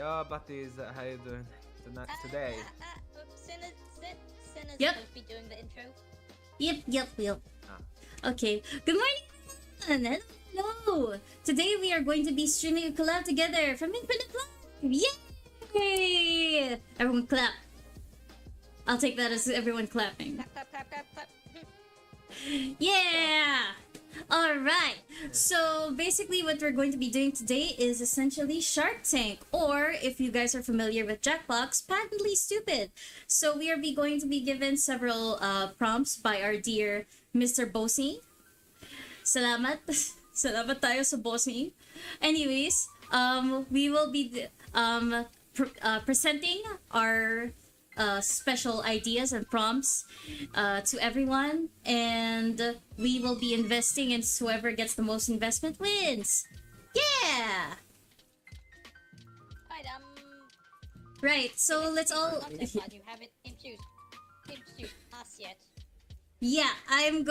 Yo, buddies, how you doing today? Senna's Yep. supposed to be doing the intro. Yep. Ah. Okay. Good morning, everyone. Hello. Today we are going to be streaming a collab together from Infinite Live. Yay! Everyone clap. I'll take that as everyone clapping. Clap. Yeah! Alright, so basically what we're going to be doing today is essentially Shark Tank, or if you guys are familiar with Jackbox, Patently Stupid. So we are going to be given several prompts by our dear Mr. Bossy. Salamat. Salamat tayo sa Bossy. Anyways, we will be presenting our special ideas and prompts to everyone, and we will be investing, and whoever gets the most investment wins. Yeah. Right, so let's all You have it infused us yet. yeah, I'm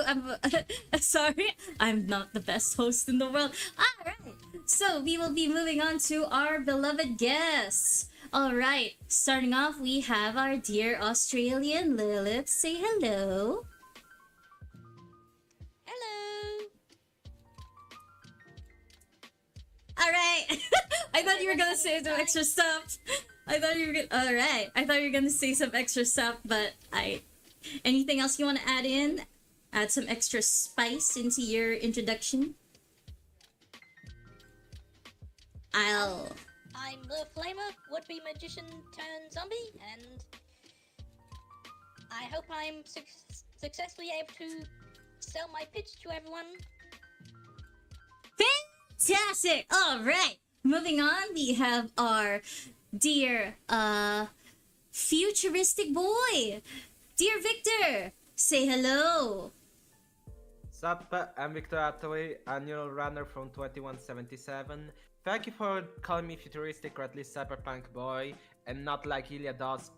sorry, I'm not the best host in the world. All right, so we will be moving on to our beloved guests. All right, starting off, we have our dear Australian Lilith. Say hello. Hello. All right. I thought you were gonna say some extra stuff. All right. I thought you were gonna say some extra stuff, but anything else you want to add in? Add some extra spice into your introduction. I'm the Flamer, would-be magician turned zombie, and I hope I'm successfully able to sell my pitch to everyone. Fantastic! All right. Moving on, we have our dear futuristic boy. Dear Victor, say hello. Sup, I'm Victor Attaway, annual runner from 2177. Thank you for calling me futuristic or at least cyberpunk boy, and not like Ilya does,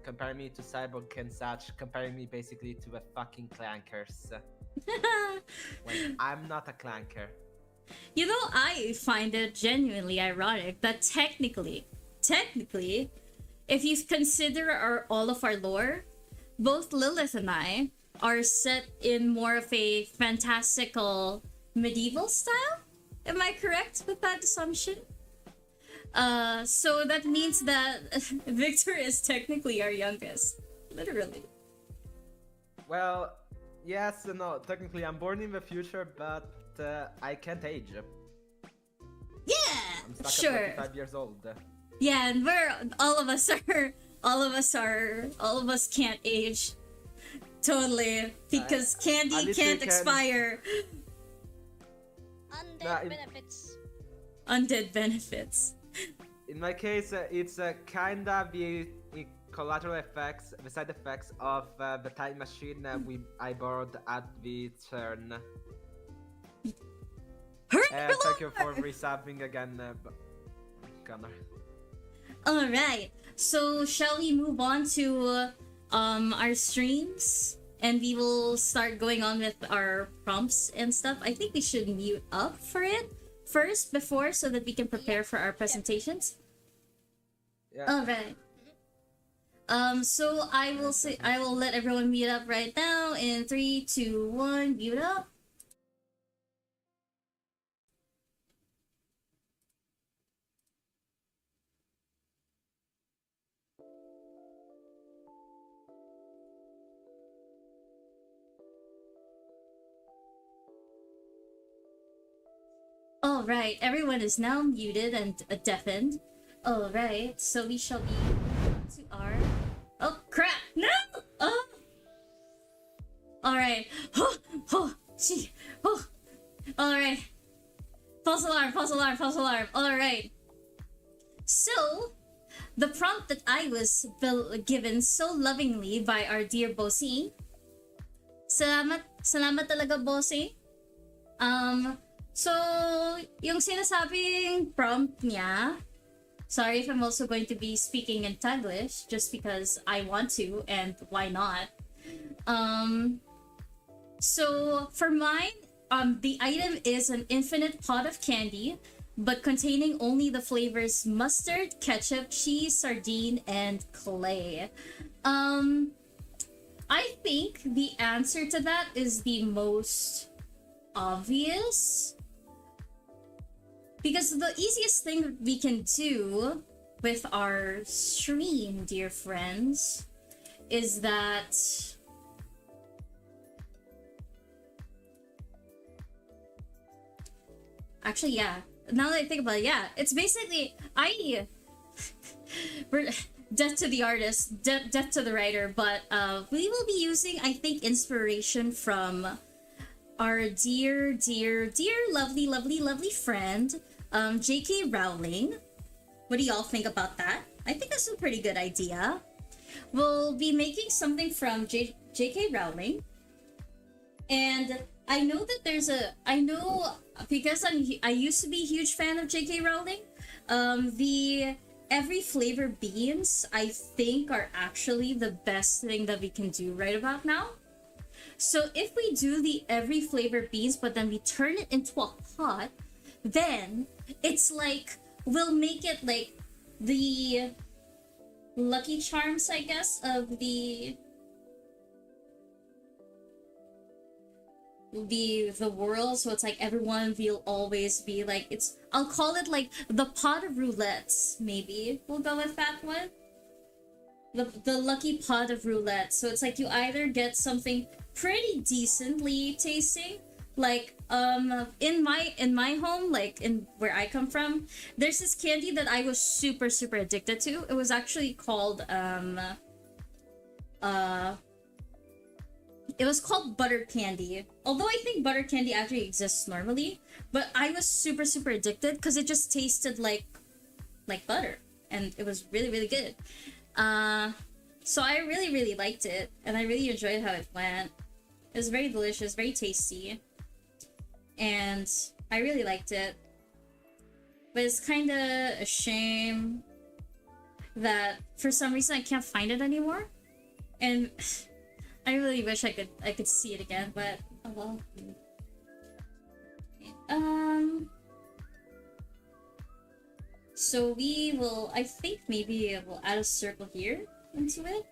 comparing me to Cyborg and such, comparing me basically to the fucking clankers. When I'm not a clanker. You know, I find it genuinely ironic that technically, if you consider all of our lore, both Lilith and I are set in more of a fantastical medieval style. Am I correct with that assumption? So that means that Victor is technically our youngest. Literally. Well, yes and no. Technically, I'm born in the future, but I can't age. Yeah, I'm stuck sure. at 25 years old. Yeah, and all of us can't age. Totally, because candy can't expire. Undead benefits. Undead benefits. In my case, it's kinda the collateral effects, the side effects of the time machine I borrowed at the turn. And thank you for resubbing again, Connor. Alright, so shall we move on to our streams? And we will start going on with our prompts and stuff. I think we should mute up for it first before so that we can prepare for our presentations. Yeah. Alright. So I will let everyone mute up right now in 3, 2, 1, mute up. Alright, everyone is now muted and deafened. Alright, so we shall be to our... Oh, crap! No! Oh! Alright. Oh, oh, gee, oh. Alright. False alarm, false alarm, false alarm. Alright. So, the prompt that I was given so lovingly by our dear bossing. Salamat talaga, bossing. So, yung sinasabing prompt niya, sorry if I'm also going to be speaking in Taglish, just because I want to, and why not? So, for mine, the item is an infinite pot of candy, but containing only the flavors mustard, ketchup, cheese, sardine, and clay. I think the answer to that is the most obvious. Because the easiest thing we can do with our stream, dear friends, is that actually, yeah. Now that I think about it, yeah, it's basically we're death to the artist, death to the writer, but we will be using, I think, inspiration from our dear, lovely friend, J.K. Rowling. What do y'all think about that? I think that's a pretty good idea. We'll be making something from J.K. Rowling. And I know that because I used to be a huge fan of J.K. Rowling, the every flavor beans, I think, are actually the best thing that we can do right about now. So if we do the every flavor beans, but then we turn it into a pot, then it's like, we'll make it like the Lucky Charms, I guess, of the world. So it's like everyone will always be like, I'll call it like the pot of roulettes, maybe. We'll go with that one. The lucky pot of roulette. So it's like you either get something pretty decently tasting, like in my home, like in where I come from, there's this candy that I was super addicted to. It was actually called it was called butter candy. Although I think butter candy actually exists normally, but I was super addicted because it just tasted like butter, and it was really good. So I really liked it, and I really enjoyed how it went. It was very delicious, very tasty, and I really liked it. But it's kind of a shame that for some reason I can't find it anymore, and I really wish I could see it again. But oh well. So we will, I think maybe we'll add a circle here into it.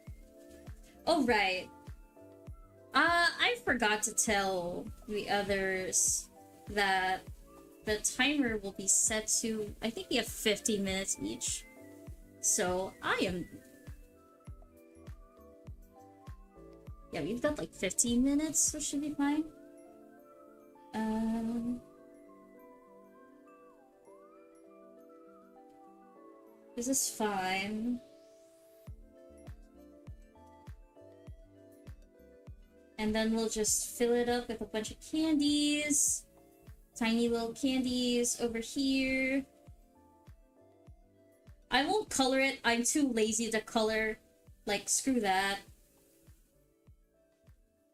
Oh, right. I forgot to tell the others that the timer will be set to, I think we have 15 minutes each. So yeah, we've got like 15 minutes, so it should be fine. This is fine. And then we'll just fill it up with a bunch of candies. Tiny little candies over here. I won't color it. I'm too lazy to color. Like, screw that.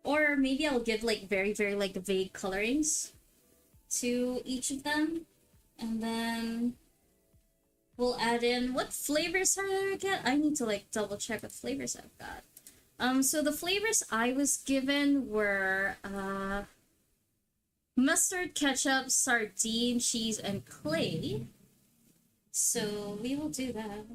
Or maybe I'll give like very, very like vague colorings to each of them. And then we'll add in what flavors are there again? I need to like double check what flavors I've got. So the flavors I was given were mustard, ketchup, sardine, cheese, and clay. So we will do that.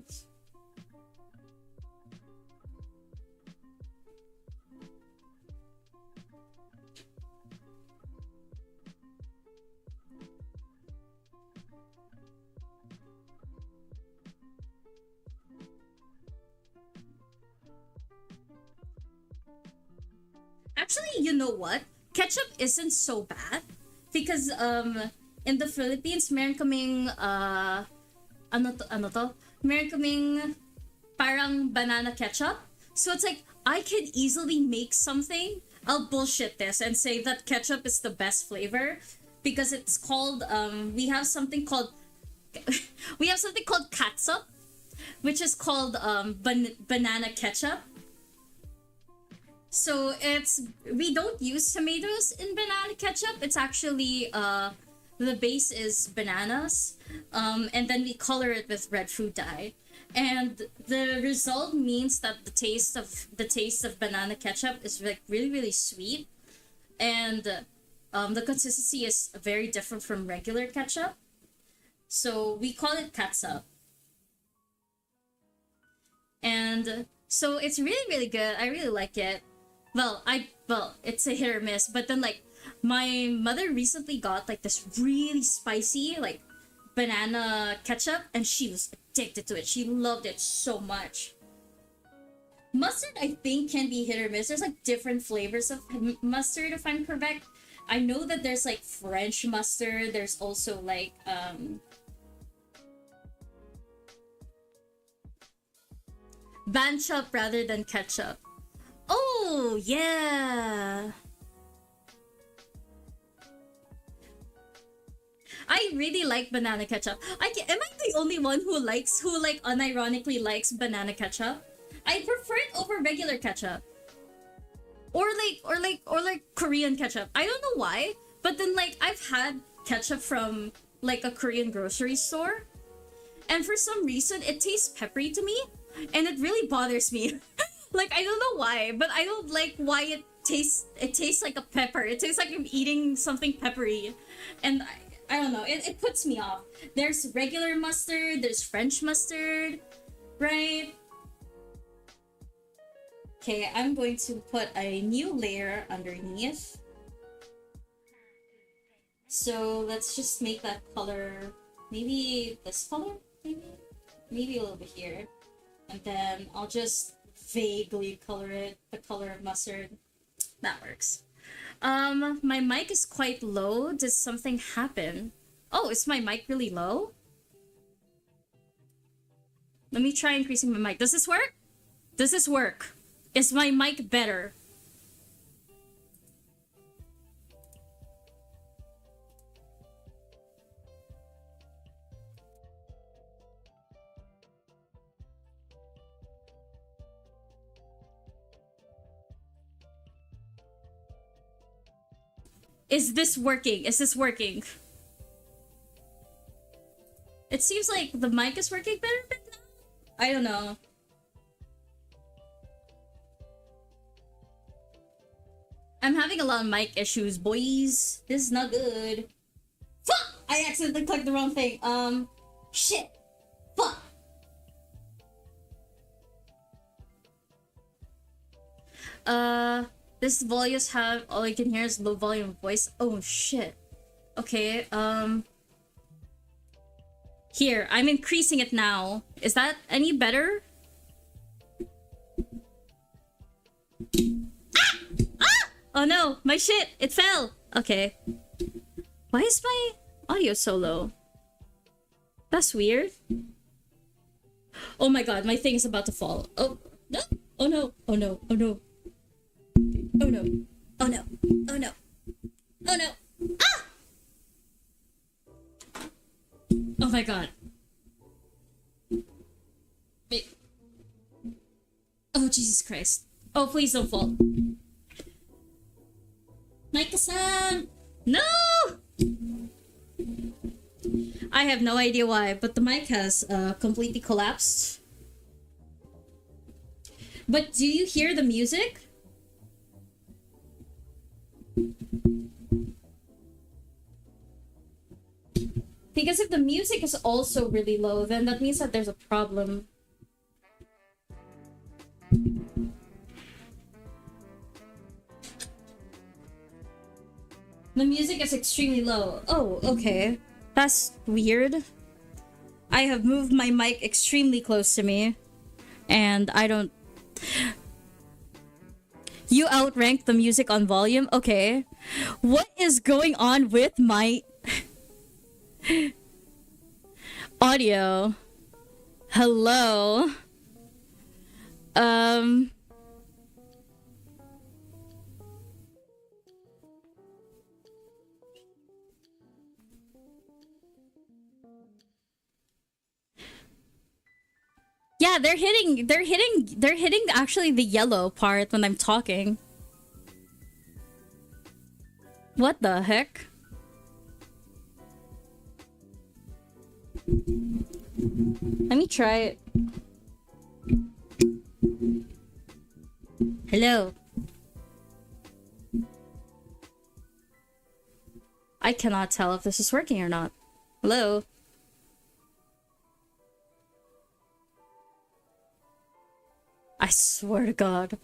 Actually, you know what? Ketchup isn't so bad because in the Philippines meron kaming ano to? Meron kaming parang banana ketchup. So it's like I can easily make something. I'll bullshit this and say that ketchup is the best flavor because it's called we have something called catsup, which is called banana ketchup. So we don't use tomatoes in banana ketchup. It's actually the base is bananas, and then we color it with red food dye, and the result means that the taste of banana ketchup is like really, really sweet, and the consistency is very different from regular ketchup. So we call it catsup, and so it's really, really good. I really like it. Well, it's a hit or miss, but then like my mother recently got like this really spicy like banana ketchup and she was addicted to it. She loved it so much. Mustard I think can be hit or miss. There's like different flavors of mustard if I'm correct. I know that there's like French mustard, there's also like banchop rather than ketchup. Oh, yeah. I really like banana ketchup. Am I the only one who unironically likes banana ketchup? I prefer it over regular ketchup. Or like Korean ketchup. I don't know why, but then like I've had ketchup from like a Korean grocery store, and for some reason it tastes peppery to me, and it really bothers me. Like, I don't know why, but I don't like why it tastes like a pepper. It tastes like I'm eating something peppery. And I don't know, it puts me off. There's regular mustard, there's French mustard, right? Okay, I'm going to put a new layer underneath. So let's just make that color, maybe this color? Maybe a little bit here. And then I'll just vaguely color it the color of mustard. That works. My mic is quite low. Did something happen? Oh, is my mic really low? Let me try increasing my mic. Does this work? Does this work? Is my mic better? Is this working? Is this working? It seems like the mic is working better than now. I don't know. I'm having a lot of mic issues, boys. This is not good. Fuck! I accidentally clicked the wrong thing. Shit. Fuck. This volumes have all you can hear is low volume voice. Oh shit. Okay, here, I'm increasing it now. Is that any better? Ah! Ah! Oh no, my shit, it fell. Okay. Why is my audio so low? That's weird. Oh my god, my thing is about to fall. Oh no! Oh no! Oh no! Oh no! Oh no! Oh no! Oh no! Oh no! Ah! Oh my god. Oh, Jesus Christ. Oh, please don't fall. Maika-san! No! I have no idea why, but the mic has completely collapsed. But do you hear the music? Because if the music is also really low, then that means that there's a problem. The music is extremely low. Oh, okay. That's weird. I have moved my mic extremely close to me. And I don't... You outranked the music on volume? Okay. What is going on with my... audio? Hello? Yeah, they're hitting actually the yellow part when I'm talking. What the heck? Let me try it. Hello. I cannot tell if this is working or not. Hello. I swear to God.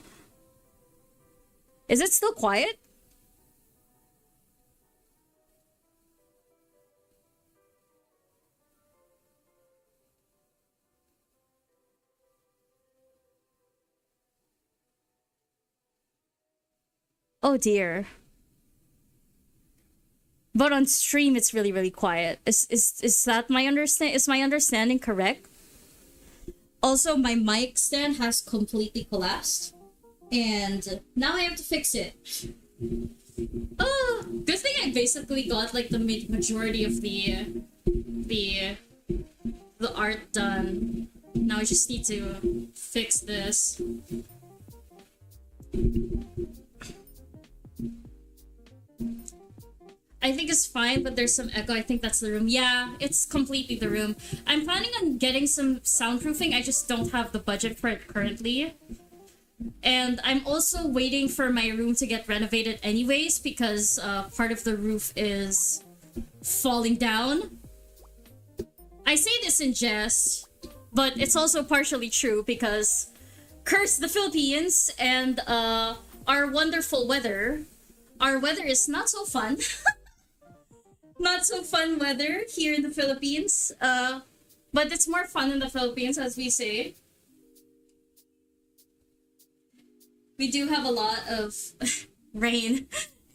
Is it still quiet? Oh dear. But on stream it's really, really quiet. Is that my understanding correct? Also, my mic stand has completely collapsed. And now I have to fix it. Oh, good thing I basically got like the majority of the art done. Now I just need to fix this. I think it's fine, but there's some echo. I think that's the room. Yeah, it's completely the room. I'm planning on getting some soundproofing. I just don't have the budget for it currently. And I'm also waiting for my room to get renovated anyways, because part of the roof is falling down. I say this in jest, but it's also partially true because curse the Philippines and our wonderful weather. Our weather is not so fun. Not so fun weather here in the Philippines. But it's more fun in the Philippines, as we say. We do have a lot of rain.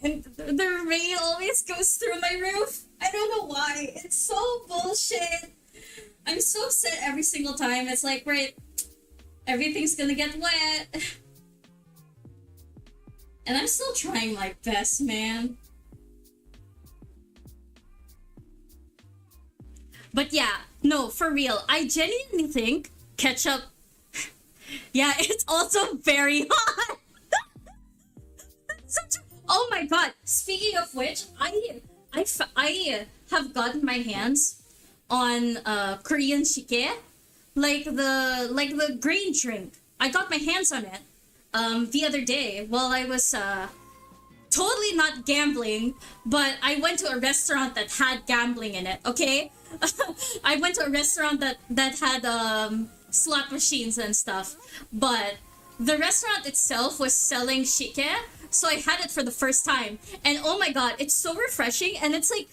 And the rain always goes through my roof. I don't know why. It's so bullshit. I'm so upset every single time. It's like, right, everything's gonna get wet. And I'm still trying my best, man. But yeah, no, for real. I genuinely think ketchup... Yeah, it's also very hot. Oh my god. Speaking of which, I have gotten my hands on Korean shike. Like the green drink. I got my hands on it the other day while I was totally not gambling, but I went to a restaurant that had gambling in it, okay? I went to a restaurant that had slot machines and stuff, but the restaurant itself was selling shike, so I had it for the first time, and oh my god, it's so refreshing, and it's like,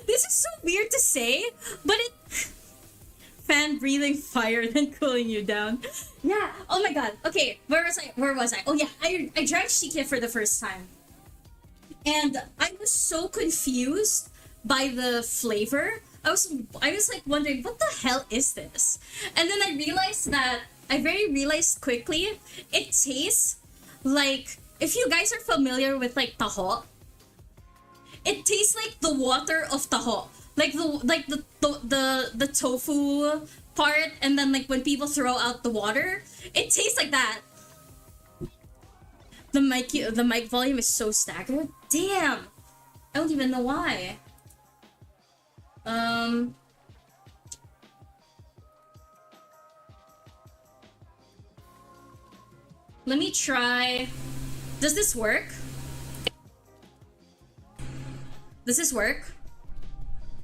this is so weird to say, but it... Fan breathing fire then cooling you down. Yeah, oh my god, okay, where was I? Oh yeah, I drank shike for the first time. And I was so confused by the flavor. I was like wondering, what the hell is this? And then I realized quickly, it tastes like, if you guys are familiar with like taho, it tastes like the water of taho. Like the tofu part, and then like when people throw out the water, it tastes like that. The mic volume is so staggered. Damn, I don't even know why. Let me try. Does this work? Does this work?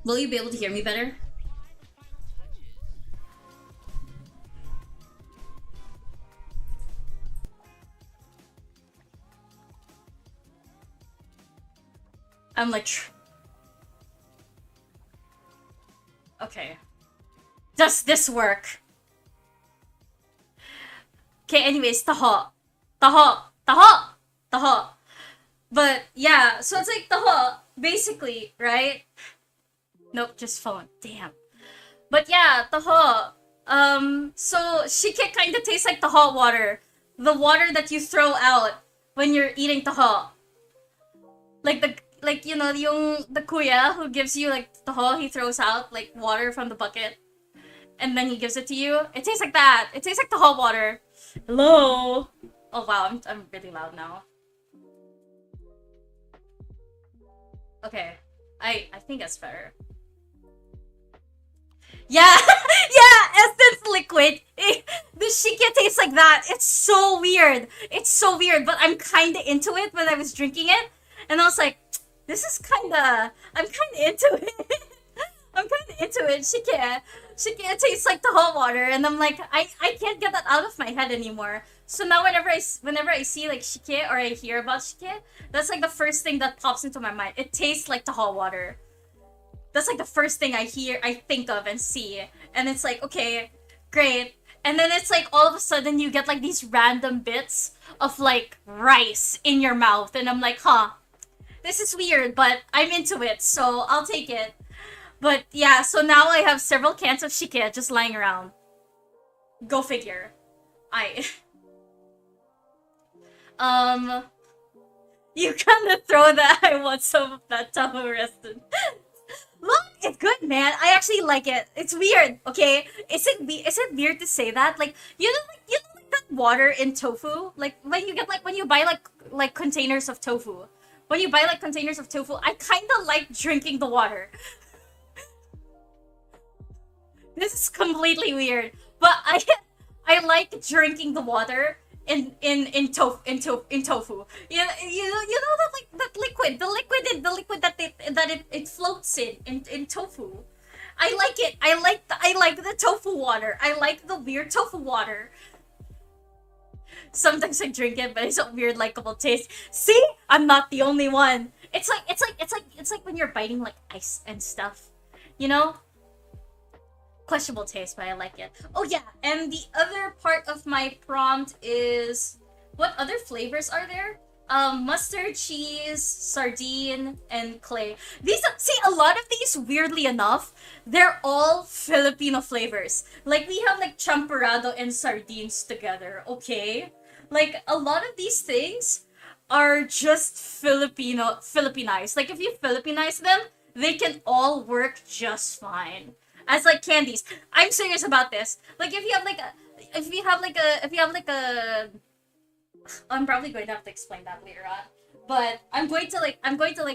Will you be able to hear me better? I'm like... Okay. Does this work? Okay, anyways, taho. Taho. Taho. Taho. But, yeah, so it's like taho, basically, right? Nope, just phone. Damn. But yeah, taho. So shike kinda tastes like taho water. The water that you throw out when you're eating taho. Like you know, the kuya who gives you like taho, he throws out like water from the bucket. And then he gives it to you. It tastes like that. It tastes like taho water. Hello? Oh wow, I'm really loud now. Okay. I think that's better. Yeah! Yeah! Essence liquid! The shike tastes like that. It's so weird. It's so weird, but I'm kinda into it when I was drinking it. And I was like, this is kinda... I'm kinda into it. I'm kinda into it. Shike tastes like the hot water. And I'm like, I can't get that out of my head anymore. So now whenever I see like shike or I hear about shike, that's like the first thing that pops into my mind. It tastes like the hot water. That's like the first thing I think of and see. And it's like, okay, great. And then it's like all of a sudden you get like these random bits of like rice in your mouth. And I'm like, huh, this is weird, but I'm into it, so I'll take it. But yeah, so now I have several cans of shike just lying around. Go figure. You kinda throw that. I want some of that taho rested. Look, it's good, man. I actually like it. It's weird, okay? Is it weird to say that? Like, you know like that water in tofu? Like when you buy like containers of tofu. When you buy like containers of tofu, I kinda like drinking the water. This is completely weird, but I like drinking the water in tofu. You know that like that liquid, the liquid that it floats in tofu. I like it. I like the tofu water. I like the weird tofu water. Sometimes I drink it, but it's a weird likable taste. See, I'm not the only one. It's like when you're biting like ice and stuff, you know. Questionable taste, but I like it. Oh yeah, and the other part of my prompt is, what other flavors are there? Mustard, cheese, sardine, and clay. See, a lot of these, weirdly enough, they're all Filipino flavors. Like, we have like champorado and sardines together, okay? Like, a lot of these things are just Filipinized. Like, if you Filipinize them, they can all work just fine. As like candies. I'm serious about this. Like if you have like a I'm probably going to have to explain that later on. But I'm going to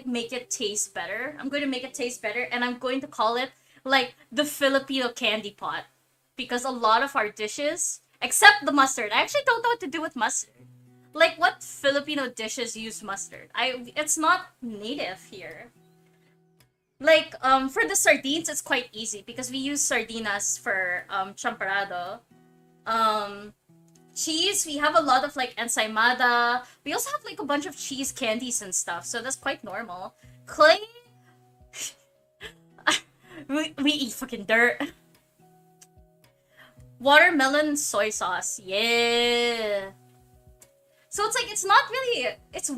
make it taste better. I'm going to make it taste better, and I'm going to call it like the Filipino candy pot. Because a lot of our dishes, except the mustard, I actually don't know what to do with mustard. Like, what Filipino dishes use mustard? It's not native here. Like, for the sardines, it's quite easy because we use sardinas for champorado. Cheese, we have a lot of like ensaymada. We also have like a bunch of cheese candies and stuff, so that's quite normal. Clay, we eat fucking dirt. Watermelon soy sauce, yeah. So it's like, it's not that weird. It's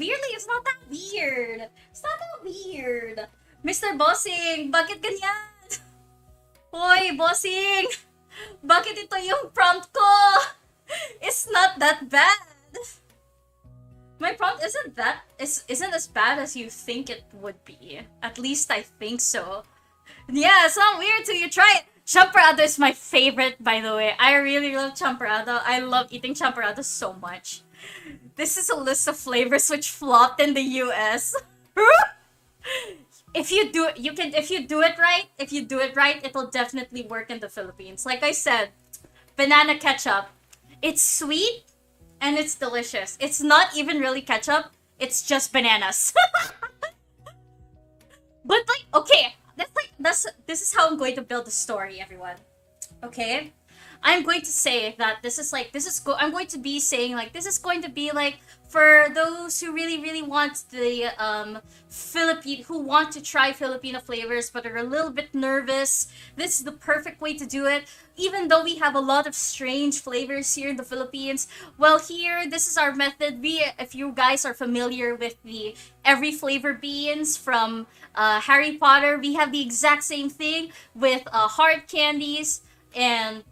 not that weird. Mr. Bossing, bakit ganyan? Hoy, Bossing! Bakit ito yung prompt ko? It's not that bad. My prompt isn't as bad as you think it would be. At least I think so. Yeah, it's not weird till you try it. Champorado is my favorite, by the way. I really love champorado. I love eating champorado so much. This is a list of flavors which flopped in the US. If you do it right, it will definitely work in the Philippines. Like I said, banana ketchup. It's sweet and it's delicious. It's not even really ketchup. It's just bananas. But like, okay, this is how I'm going to build the story, everyone. Okay? I'm going to say that I'm going to be saying like this is going to be like for those who really want the who want to try Filipino flavors but are a little bit nervous. This is the perfect way to do it. Even though we have a lot of strange flavors here in the Philippines, well, here this is our method. If you guys are familiar with the every flavor beans from Harry Potter, we have the exact same thing with hard candies. And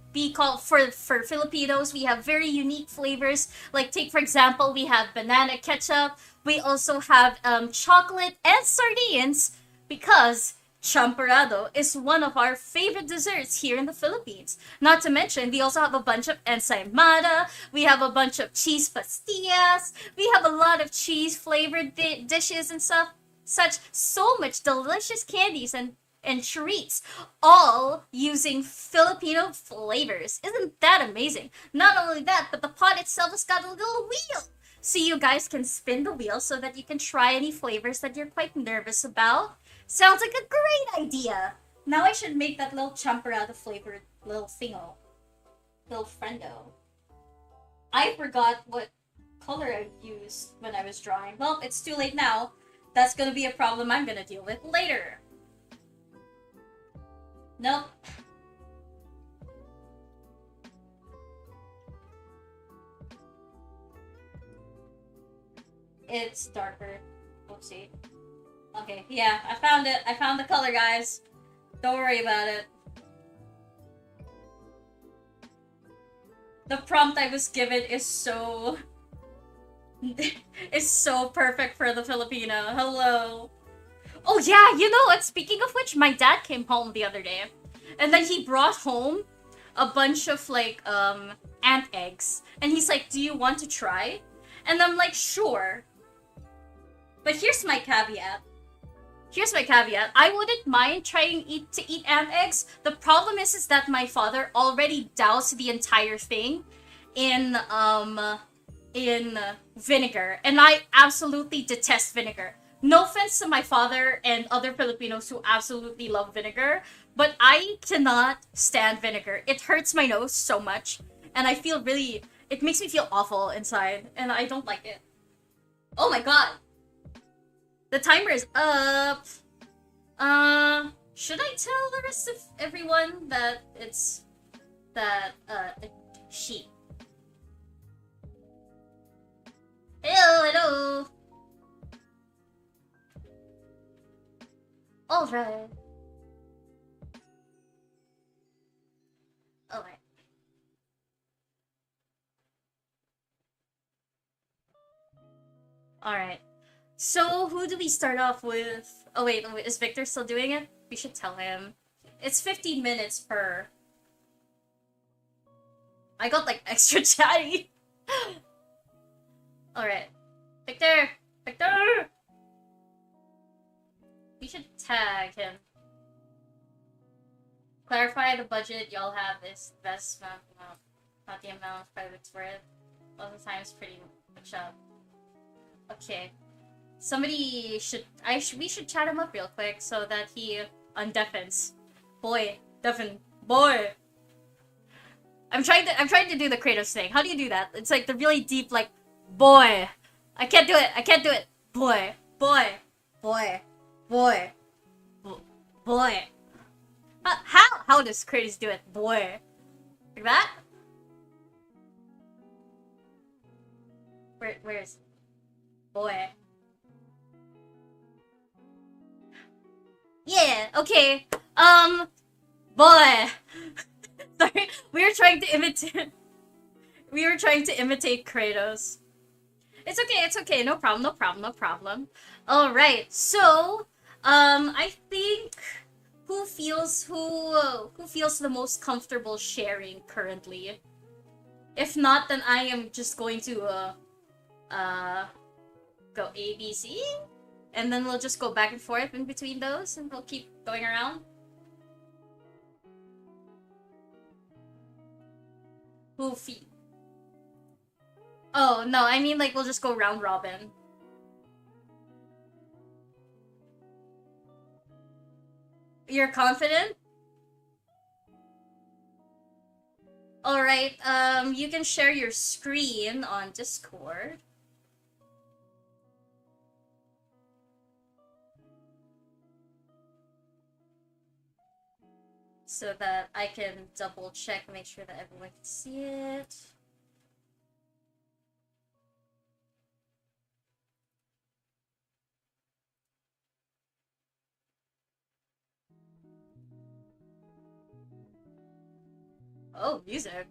for Filipinos, we have very unique flavors. Like take for example, we have banana ketchup. We also have chocolate and sardines because champorado is one of our favorite desserts here in the Philippines. Not to mention, we also have a bunch of ensaymada. We have a bunch of cheese pastillas. We have a lot of cheese flavored dishes and stuff. So much delicious candies and treats, all using Filipino flavors. Isn't that amazing? Not only that, but the pot itself has got a little wheel. So you guys can spin the wheel so that you can try any flavors that you're quite nervous about. Sounds like a great idea. Now I should make that little champorado flavored little thingo. Little friendo. I forgot what color I used when I was drawing. Well, it's too late now. That's gonna be a problem I'm gonna deal with later. Nope. It's darker. Oopsie. Okay, yeah, I found it. I found the color, guys. Don't worry about it. The prompt I was given is so... is so perfect for the Filipino. Hello. Oh yeah, you know what? Speaking of which, my dad came home the other day. And then he brought home a bunch of like ant eggs. And he's like, "Do you want to try?" And I'm like, "Sure." But here's my caveat. I wouldn't mind trying to eat ant eggs. The problem is that my father already doused the entire thing in vinegar, and I absolutely detest vinegar. No offense to my father and other Filipinos who absolutely love vinegar, but I cannot stand vinegar. It hurts my nose so much, and it makes me feel awful inside, and I don't like it. Oh my god! The timer is up! Should I tell the rest of everyone that it's... sheep? Hello! Alright. Alright. Alright. So, who do we start off with? Oh wait, is Victor still doing it? We should tell him. It's 15 minutes per... I got like extra chatty. Alright. Victor! Victor! We should tag him. Clarify the budget y'all have is the best amount, not the amount of credits for it. All the time's pretty much up. Okay. We should chat him up real quick so that he undeafens. Boy. Deafen. Boy! I'm trying to do the Kratos thing. How do you do that? It's like the really deep, like, boy. I can't do it. Boy. Boy. Boy. Boy. Boy. How does Kratos do it? Boy. Like that? Where's... Boy. Yeah, okay. Boy. Sorry, we were trying to imitate Kratos. It's okay, no problem. Alright, so, I think who feels the most comfortable sharing currently? If not, then I am just going to go A, B, C, and then we'll just go back and forth in between those, and we'll keep going around. Who feel? Oh no, I mean like we'll just go round robin. You're confident? Alright, you can share your screen on Discord. So that I can double check, make sure that everyone can see it. Oh, music.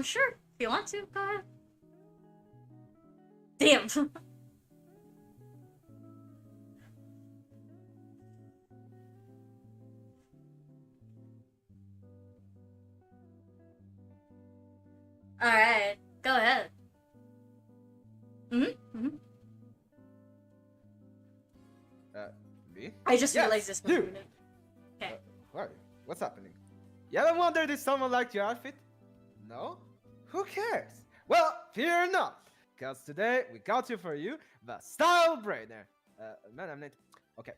Sure. If you want to, go ahead. Damn. Alright, go ahead. Mm-hmm. Me? I just Yes, realized this was you. muted. Okay. Why? What's happening? You ever wondered if someone liked your outfit? No? Who cares? Well, fear not, because today we got you for you the Style Brainer. Man, I'm late. Okay.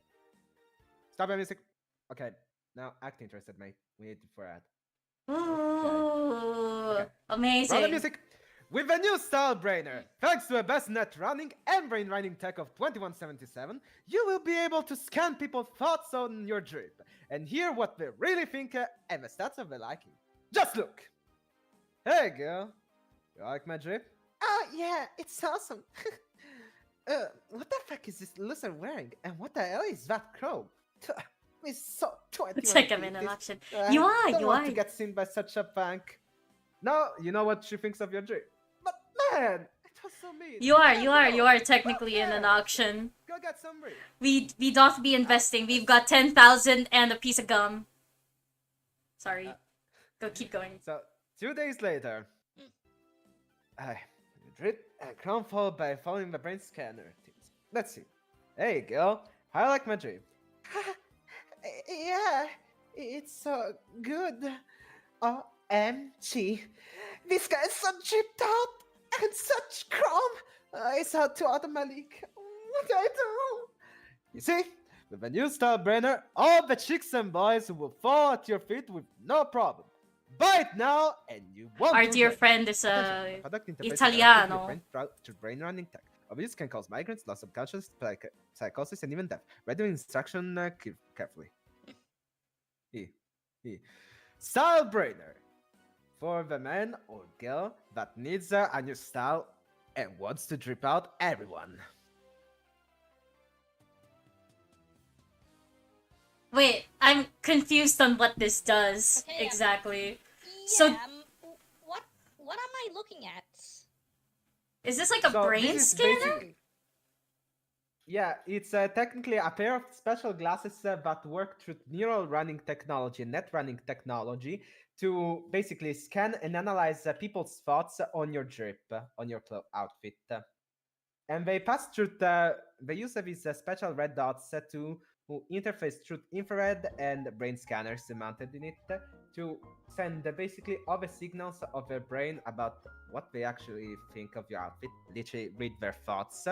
Stop the music. Okay, now act interested, mate. We need it for ad. Ooh, Okay. amazing. Roll the music. With a new Style Brainer, thanks to the best net running and brain running tech of 2177, you will be able to scan people's thoughts on your drip and hear what they really think and the stats of their liking. Just look. Hey, girl. You like my drip? Oh, yeah, it's awesome. What the fuck is this loser wearing? And what the hell is that crow? It's so 21. It's like I'm in an auction. I You don't are. want to get seen by such a punk. No, you know what she thinks of your drip. But man, it was so mean. You Yeah, no. are technically in an Yeah. auction. Go get some drip. We doth be investing. We've got 10,000 and a piece of gum. Sorry. Go, keep going. So 2 days later, I drip and crown followed by following the brain scanner. Let's see. Hey, girl, I like my drip. Yeah, it's so good. OMG. This guy's so chipped out and such chrome. It's out to out of my league. What do I do? You see, with a new Style Brainer, all the chicks and boys will fall at your feet with no problem. Buy it now and you won't Our regret dear it. friend is Product interface Italiano. to brain running tech. Abuse can cause migraines, loss of consciousness, psychosis, and even death. Read the instruction carefully. Style Brainer. For the man or girl that needs a new style and wants to drip out everyone. Wait, I'm confused on what this does Okay, exactly. Yeah, So- what am I looking at? Is this like a So brain this is scanner? basically- Yeah, it's technically a pair of special glasses that work through neural running technology, net running technology, to basically scan and analyze people's thoughts on your drip, on your outfit. And they pass through the use of these special red dots to interface through infrared and brain scanners mounted in it to send basically all the signals of their brain about what they actually think of your outfit, literally read their thoughts.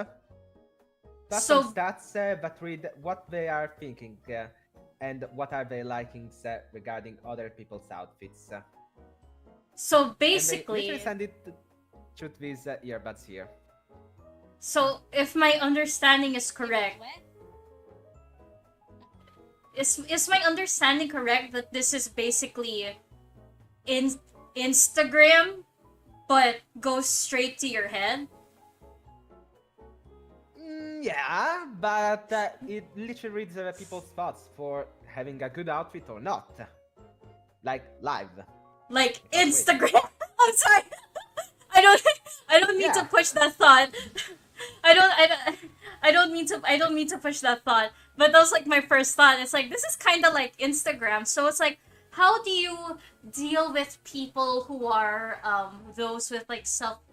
Plus So- some stats that read what they are thinking and what are their likings regarding other people's outfits. So And they basically, literally send it through these earbuds here. so if my understanding is correct, What? is my understanding correct that this is basically Instagram, but goes straight to your head? Yeah, but it literally reads people's thoughts for having a good outfit or not. Like live. Like Wait. Instagram. I'm sorry. I don't need to Yeah. push that thought. I don't mean to push that thought, but that was like my first thought. It's like this is kind of like Instagram, so it's like how do you deal with people who are those with like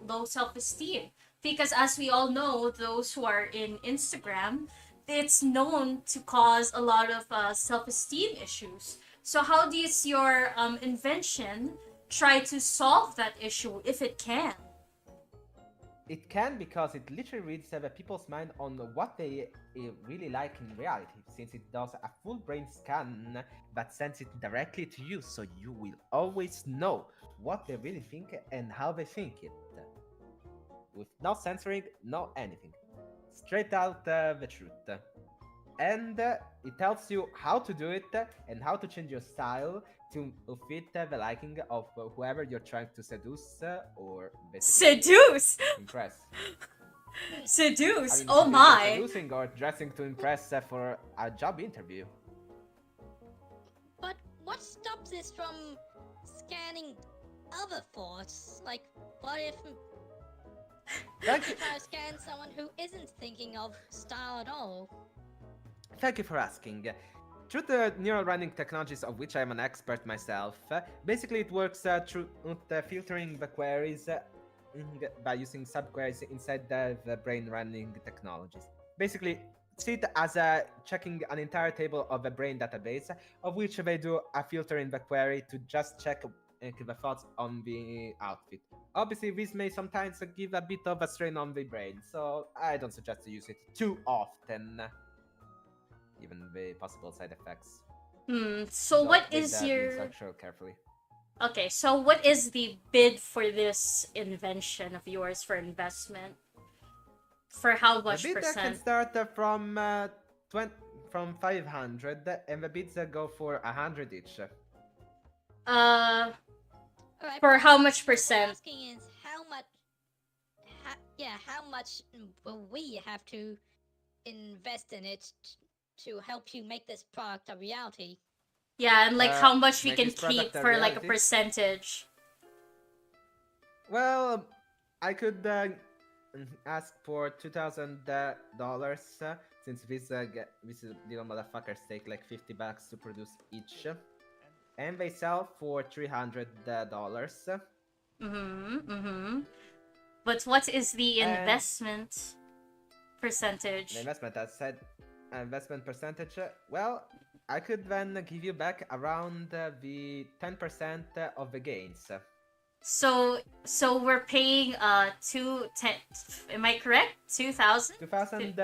low self-esteem? Because as we all know, those who are in Instagram, it's known to cause a lot of self-esteem issues. So how does your invention try to solve that issue if it can? It can because it literally reads people's mind on what they really like in reality, since it does a full brain scan that sends it directly to you, so you will always know what they really think and how they think it. With no censoring, no anything. Straight out the truth. And it tells you how to do it and how to change your style to fit the liking of whoever you're trying to seduce or basically Seduce! impress. Seduce! I mean, Oh either my! seducing or dressing to impress for a job interview. But what stops this from scanning other thoughts? Like, what if Thank you, I scan someone who isn't thinking of style at all? thank you for asking. Through the neural running technologies of which I'm an expert myself, basically it works through filtering the queries by using subqueries inside the brain running technologies. Basically, see it as checking an entire table of a brain database, of which they do a filter in the query to just check the thoughts on the outfit. Obviously, this may sometimes give a bit of a strain on the brain, so I don't suggest to use it too often, given the possible side effects. So what With is the your... instruction carefully. Okay, so what is the bid for this invention of yours for investment? For how much The bid can percent? start from 500, and the bids go for 100 each. Uh, Alright, for but how much what I'm percent? asking is how much... how much will we have to invest in it to help you make this product a reality? Yeah, and like how much we make can this product keep a for like a reality? percentage. Well, I could ask for $2,000 since this little motherfuckers take like $50 to produce each, and they sell for $300. But what is the And investment percentage? the investment percentage. Well, I could then give you back around the 10% of the gains. So we're paying am I correct? 2,000? 2,000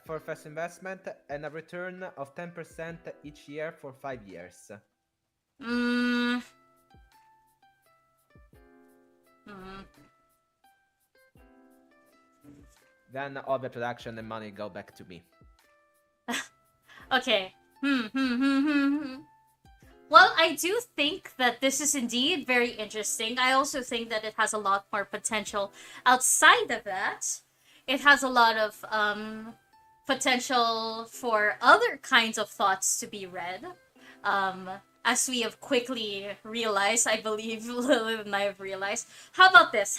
for first investment and a return of 10% each year for 5 years. Then all the production and money go back to me. Okay. Well, I do think that this is indeed very interesting. I also think that it has a lot more potential outside of that. It has a lot of potential for other kinds of thoughts to be read. As we have quickly realized, I believe Lilith and I have realized. How about this?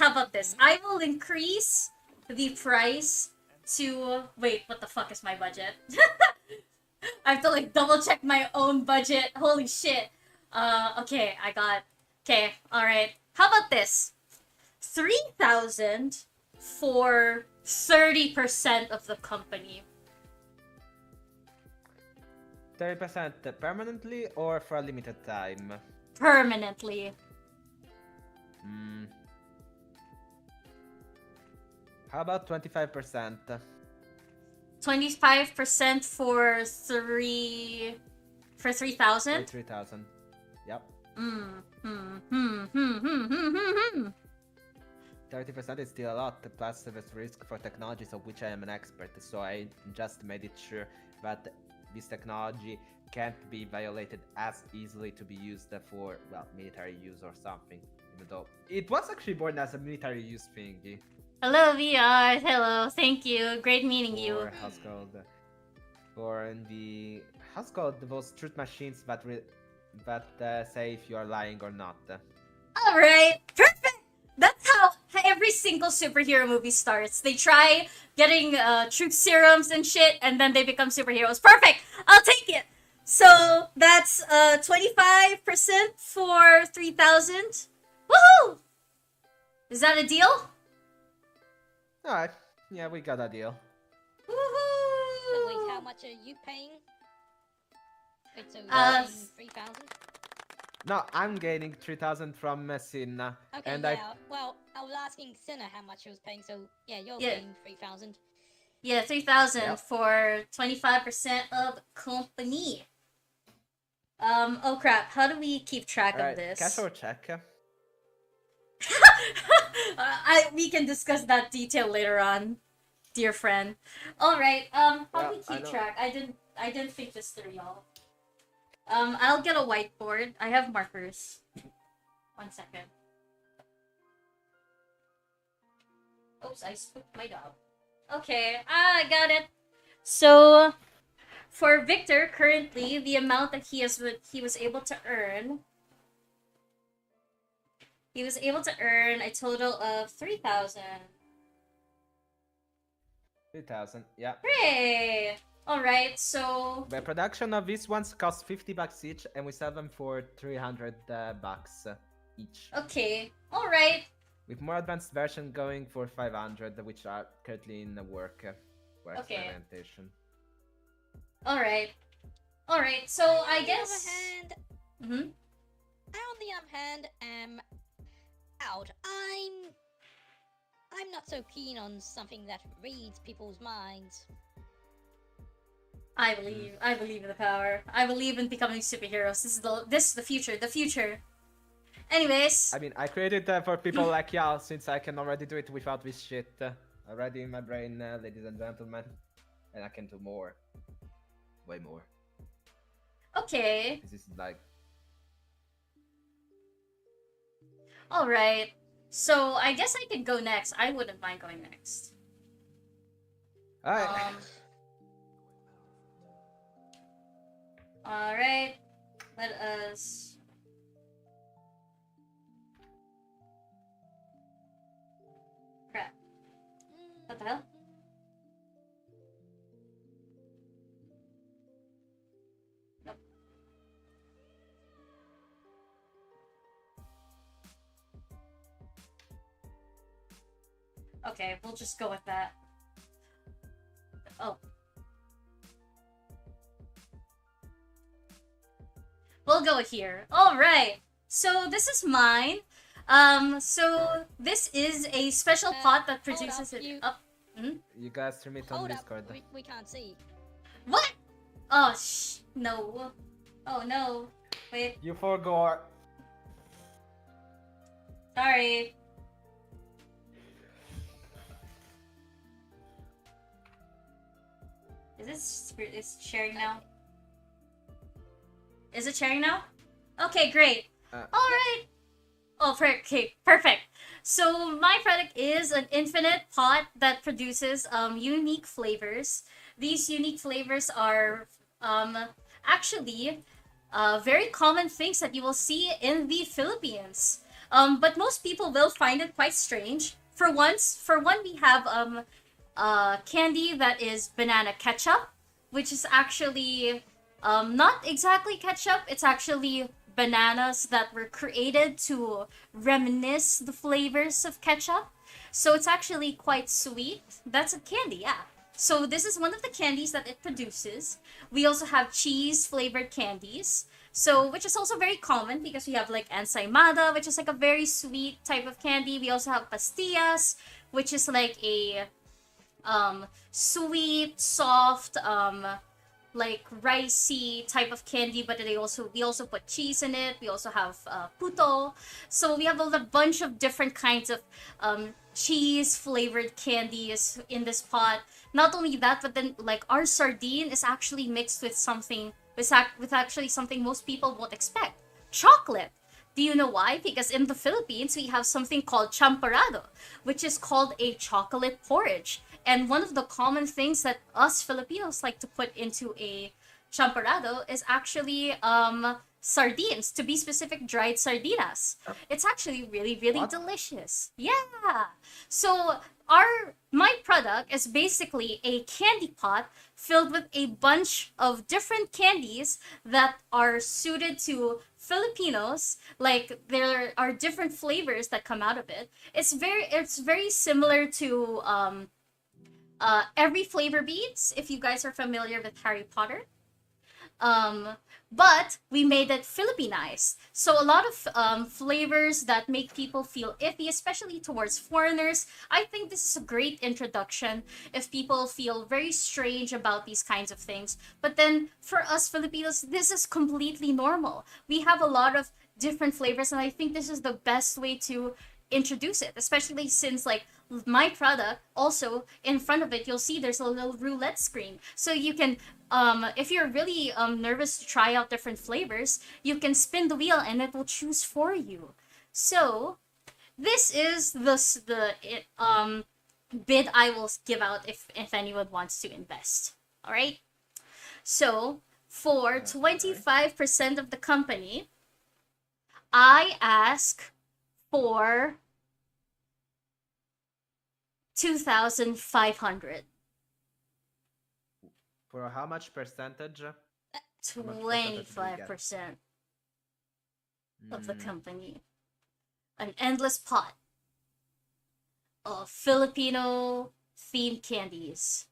I will increase the price to... Wait, what the fuck is my budget? I have to like double check my own budget. Holy shit. Okay, I got... Okay, alright. How about this? 3,000 for 30% of the company. 30% permanently or for a limited time? Permanently. How about 25%? 25% for 3,000? For 3,000. Yep. 30% is still a lot, plus there's risk for technologies of which I am an expert, so I just made it sure that this technology can't be violated as easily to be used for, well, military use or something, even though it was actually born as a military use thingy. Hello, VR. Hello. Thank you. Great meeting you. Or how's called, or in the how's called those truth machines that say if you are lying or not. All right. Perfect. That's how every single superhero movie starts. They try getting truth serums and shit, and then they become superheroes. Perfect! I'll take it! So, that's 25% for 3,000. Woohoo! Is that a deal? Alright, yeah, we got a deal. So Woohoo! wait, how much are you paying? Wait, so you're Uh, paying 3,000? No, I'm gaining 3,000 from Messina. Okay, and yeah. Well, I was asking Sinner how much he was paying, so yeah, you're Yeah. paying 3,000. Yeah, 3,000 Yep. for 25% of company. Oh crap, how do we keep track of Alright, this? cash or check? We can discuss that detail later on, dear friend. All right. How do Well, we I keep know- track? I didn't think this through, y'all. I'll get a whiteboard. I have markers. 1 second. Oops, I spooked my dog. Okay, I got it. So, for Victor, currently the amount that he was able to earn. He was able to earn a total of 3,000. 3,000, yeah. Hooray! Alright, so... The production of these ones cost $50 each, and we sell them for 300 bucks each. Okay, alright. With more advanced version going for 500, which are currently in the work for Okay. experimentation. Alright. Alright, so I guess... On the other hand, Mm-hmm. I on the other hand am out. I'm not so keen on something that reads people's minds. I believe in the power. I believe in becoming superheroes. This is the future. Anyways, I mean, I created that for people like y'all, since I can already do it without this shit already in my brain, ladies and gentlemen. And I can do more. Way more. okay. This is like... Alright. So I guess I could go next. I wouldn't mind going next. Alright. Alright. Let us... Crap. What the hell? Nope. Okay, we'll just go with that. Oh. We'll go here. Alright. So this is mine. So this is a special pot that hold produces up, it. you- You guys stream it on Hold Discord. up, we can't see. What? Oh, no. Oh, no. Wait, You forgot. sorry. Is sharing now? Is it sharing now? Okay, great. Alright. Oh, okay, perfect. So my product is an infinite pot that produces unique flavors. These unique flavors are actually very common things that you will see in the Philippines. But most people will find it quite strange. For one, we have candy that is banana ketchup, which is actually not exactly ketchup. It's actually bananas that were created to reminisce the flavors of ketchup. So it's actually quite sweet. That's a candy, yeah. So this is one of the candies that it produces. We also have cheese flavored candies. So, which is also very common because we have like ensaimada, which is like a very sweet type of candy. We also have pastillas, which is like a sweet, soft, like ricey type of candy, but we also put cheese in it. We also have puto. So we have a bunch of different kinds of cheese flavored candies in this pot. Not only that, but then like our sardine is actually mixed with something with actually something most people won't expect. Chocolate. Do you know why? Because in the Philippines, we have something called champorado, which is called a chocolate porridge. And one of the common things that us Filipinos like to put into a champorado is actually sardines, to be specific, dried sardinas. It's actually really, really What? delicious. Yeah. So my product is basically a candy pot filled with a bunch of different candies that are suited to Filipinos. Like there are different flavors that come out of it. It's very similar to every flavor beads. If you guys are familiar with Harry Potter, um, but we made it Filipinized. So a lot of flavors that make people feel iffy, especially towards foreigners. I think this is a great introduction if people feel very strange about these kinds of things. But then for us Filipinos, this is completely normal. We have a lot of different flavors, and I think this is the best way to introduce it, especially since like my product also in front of it you'll see there's a little roulette screen, so you can if you're really nervous to try out different flavors, you can spin the wheel and it will choose for you. So this is the bid I will give out if anyone wants to invest. All right, so for Okay. 25% of the company, I ask for 2,500. For how much percentage? How much percentage do we get? 25% of the Mm. company. An endless pot of Filipino themed candies.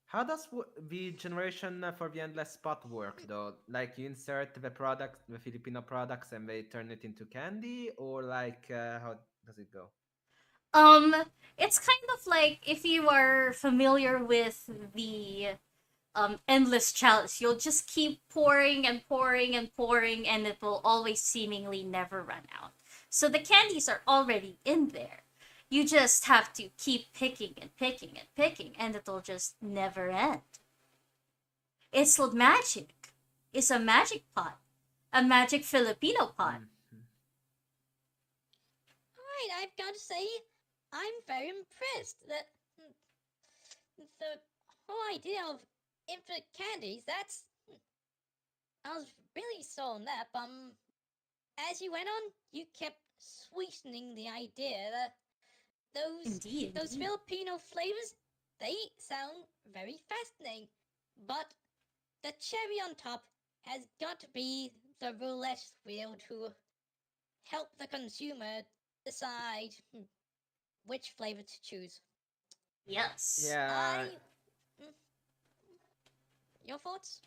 How does the generation for the endless spot work though? Like you insert the product, the Filipino products, and they turn it into candy, or like how does it go? Um, it's kind of like if you are familiar with the endless chalice, you'll just keep pouring and pouring and pouring, and it will always seemingly never run out. So the candies are already in there. You just have to keep picking and picking and picking, and it'll just never end. It's magic. It's a magic pot, a magic Filipino pot. Mhm. Alright, I've got to say, I'm very impressed that the whole idea of infinite candies, I was really sold on that, but as you went on, you kept sweetening the idea that those Indeed, those indeed. Filipino flavors, they sound very fascinating. But the cherry on top has got to be the roulette wheel to help the consumer decide which flavor to choose. Yes. Yeah, I. mm, Your thoughts?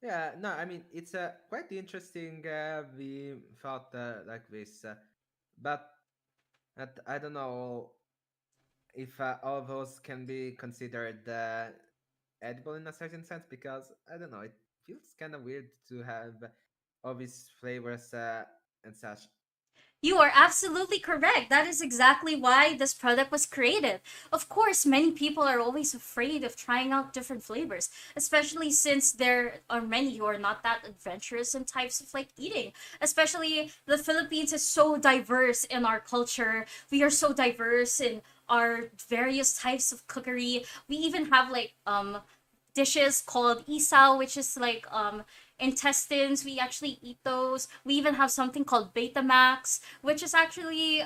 yeah. No, I mean it's quite interesting. We thought like this, but I don't know if all of those can be considered edible in a certain sense because I don't know. It feels kind of weird to have all these flavors and such. You are absolutely correct. That is exactly why this product was created. Of course, many people are always afraid of trying out different flavors, especially since there are many who are not that adventurous in types of like eating. Especially the Philippines is so diverse in our culture. We are so diverse in our various types of cookery. We even have like dishes called isaw, which is like intestines. We actually eat those. We even have something called Betamax, which is actually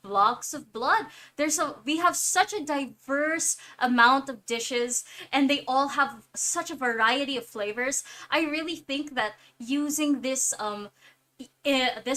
blocks of blood. We have such a diverse amount of dishes, and they all have such a variety of flavors. I really think that using this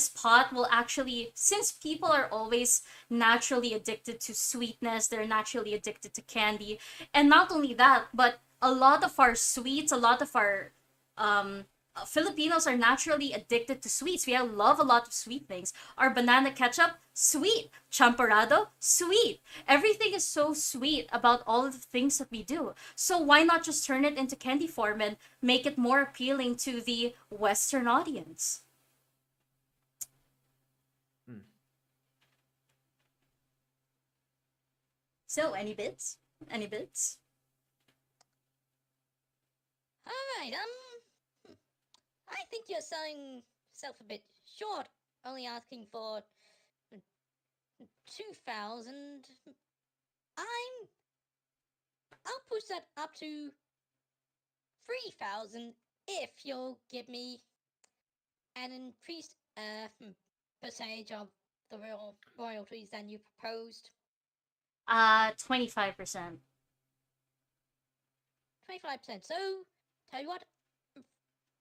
pot will actually, since people are always naturally addicted to sweetness, they're naturally addicted to candy, and not only that, but a lot of our sweets, a lot of our um Filipinos are naturally addicted to sweets. We love a lot of sweet things. Our banana ketchup, sweet. Champorado, sweet. Everything is so sweet about all of the things that we do. So why not just turn it into candy form and make it more appealing to the Western audience? Hmm. So, any bits? Any bits? Alright, I think you're selling yourself a bit short, only asking for 2,000. I'm. I'll push that up to 3,000 if you'll give me an increased percentage of the royalties than you proposed. 25%. 25%. So, tell you what,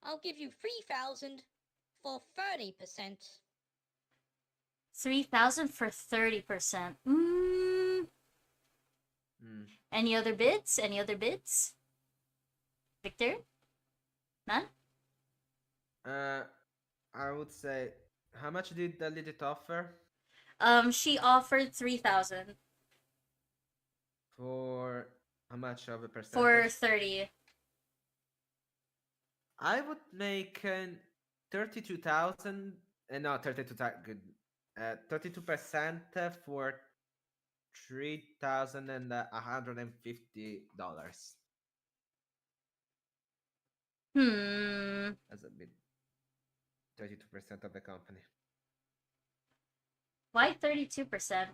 I'll give you 3,000 for 30%. 3,000 for 30%. Hmm. Any other bids? Any other bids? Victor? None? I would say, how much did it offer She offered 3,000 for how much of a for percentage? 30. I would make 32,000. No, 32,000. Good. 32% for $3,150. That's a bit. 32% of the company. Why 32%?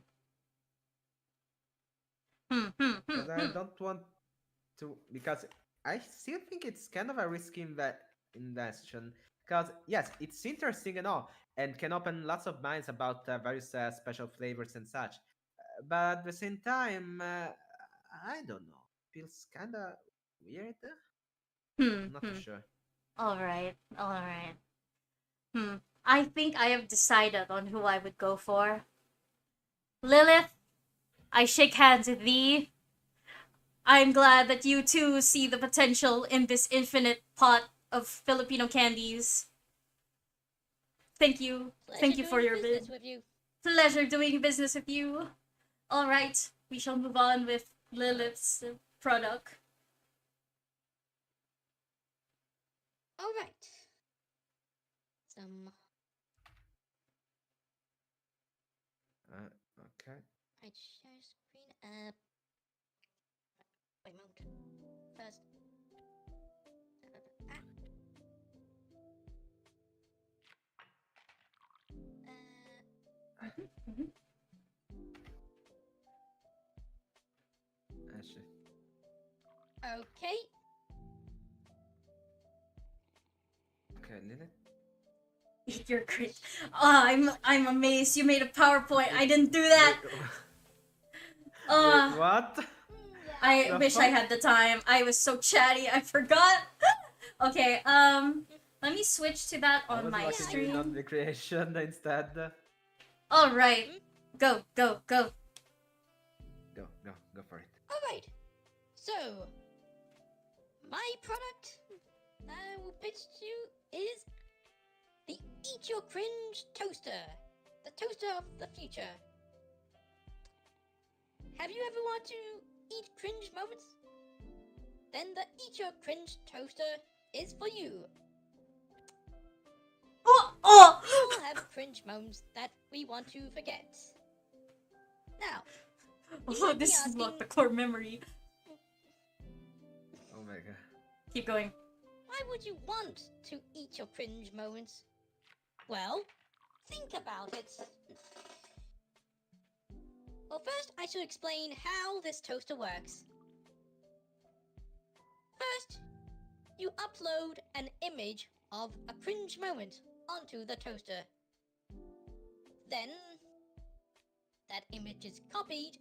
Because I don't want to. Because I still think it's kind of a risky investment. Because yes, it's interesting and all, and can open lots of minds about various special flavors and such. But at the same time, I don't know. Feels kind of weird. I'm not too sure. Alright, alright. I think I have decided on who I would go for. Lilith, I shake hands with thee. I'm glad that you too see the potential in this infinite pot of Filipino candies. Thank you. Pleasure Thank you for doing your business bid. with you. Pleasure doing business with you. Alright, we shall move on with Lilith's product. All right. Some. Okay. I share screen. Wait a moment. First. Actually. Okay. Okay, Lilith. Eat your crit. I'm amazed. You made a PowerPoint. I didn't do that. Wait, what? I The wish I fuck? had the time. I was so chatty. I forgot. Okay. Let me switch to that I on was my watching you on stream. the creation instead. All right. Go, go, go. Go for it. All right. So, my product I will pitch to you is the Eat Your Cringe Toaster. The toaster of the future. Have you ever wanted to eat cringe moments? Then the Eat Your Cringe Toaster is for you. Oh! We all have cringe moments that we want to forget. Now, you Oh, might be this is not asking, the core memory. Oh my god. Keep going. why would you want to eat your cringe moments? Well, think about it. Well, first I should explain how this toaster works. First, you upload an image of a cringe moment onto the toaster. Then, that image is copied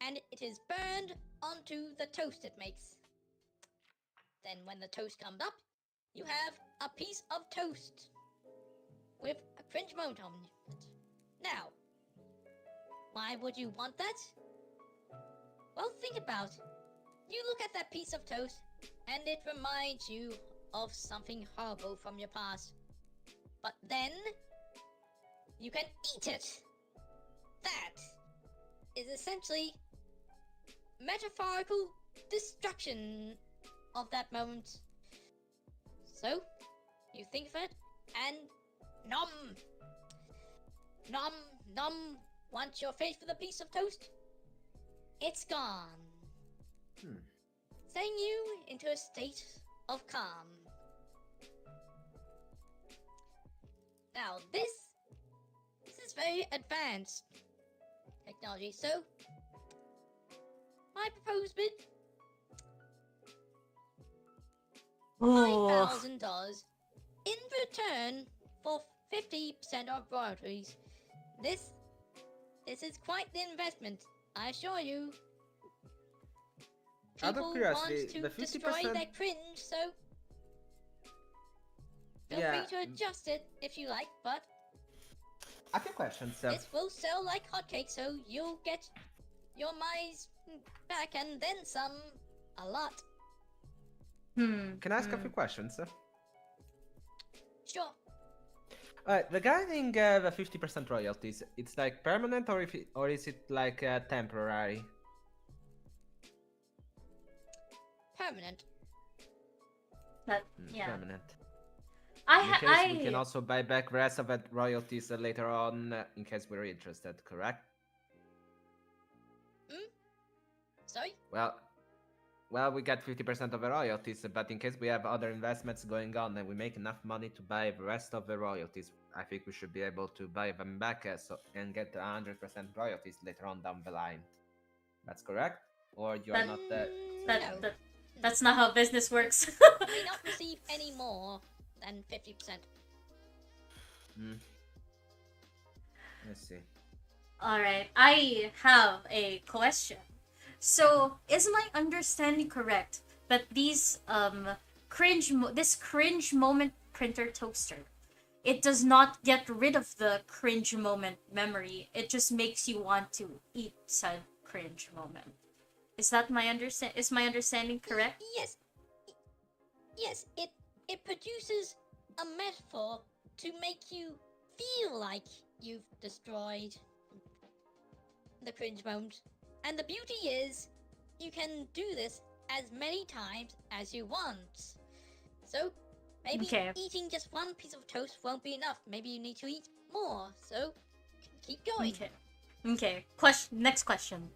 and it is burned onto the toast it makes. Then when the toast comes up, you have a piece of toast with a cringe moment on it. Now, why would you want that? Well, think about it. You look at that piece of toast and it reminds you of something horrible from your past. But then, you can eat it. That is essentially metaphorical destruction of that moment. So, you think of it and nom! Nom, nom, want your face for the piece of toast? It's gone. Setting you into a state of calm. Now, this is very advanced technology, so my proposed bid Oh. $5,000 in return for 50% of royalties. This this is quite the investment, I assure you. Out of People curiosity, want to the destroy 50%. their cringe, so feel Yeah, free to adjust it if you like, but a few questions. this will sell like hotcakes, so you'll get your monies back and then some. A lot. Can I ask a few questions? Sure. Regarding the 50% royalties, it's like permanent or is it like temporary? Permanent. Yeah. Permanent. In case we can also buy back the rest of the royalties later on, in case we're interested, correct? Sorry? Well, we get 50% of the royalties, but in case we have other investments going on and we make enough money to buy the rest of the royalties, I think we should be able to buy them back and get 100% royalties later on down the line. That's correct? Or you are not No. That's not how business works. You may not receive any more than 50%. Let's see. Alright, I have a question. So, is my understanding correct that these this cringe moment printer toaster, it does not get rid of the cringe moment memory. It just makes you want to eat said cringe moment. Is that is my understanding correct? Yes. Yes, it produces a metaphor to make you feel like you've destroyed the cringe moment. And the beauty is, you can do this as many times as you want. So, maybe eating just one piece of toast won't be enough. Maybe you need to eat more. So, keep going. Okay. Next question.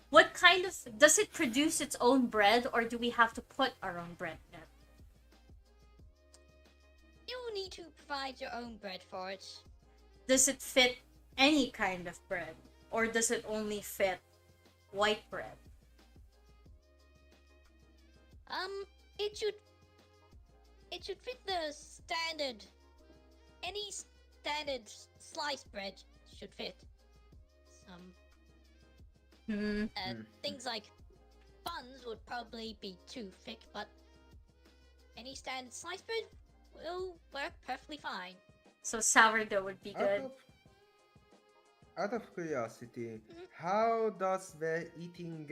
What kind of... Does it produce its own bread, or do we have to put our own bread in it? You'll need to provide your own bread for it. Does it fit any kind of bread? Or does it only fit white bread? It should fit the standard. Any standard sliced bread should fit. Things like buns would probably be too thick, but any standard sliced bread will work perfectly fine. So sourdough would be good. Out of curiosity, how does the eating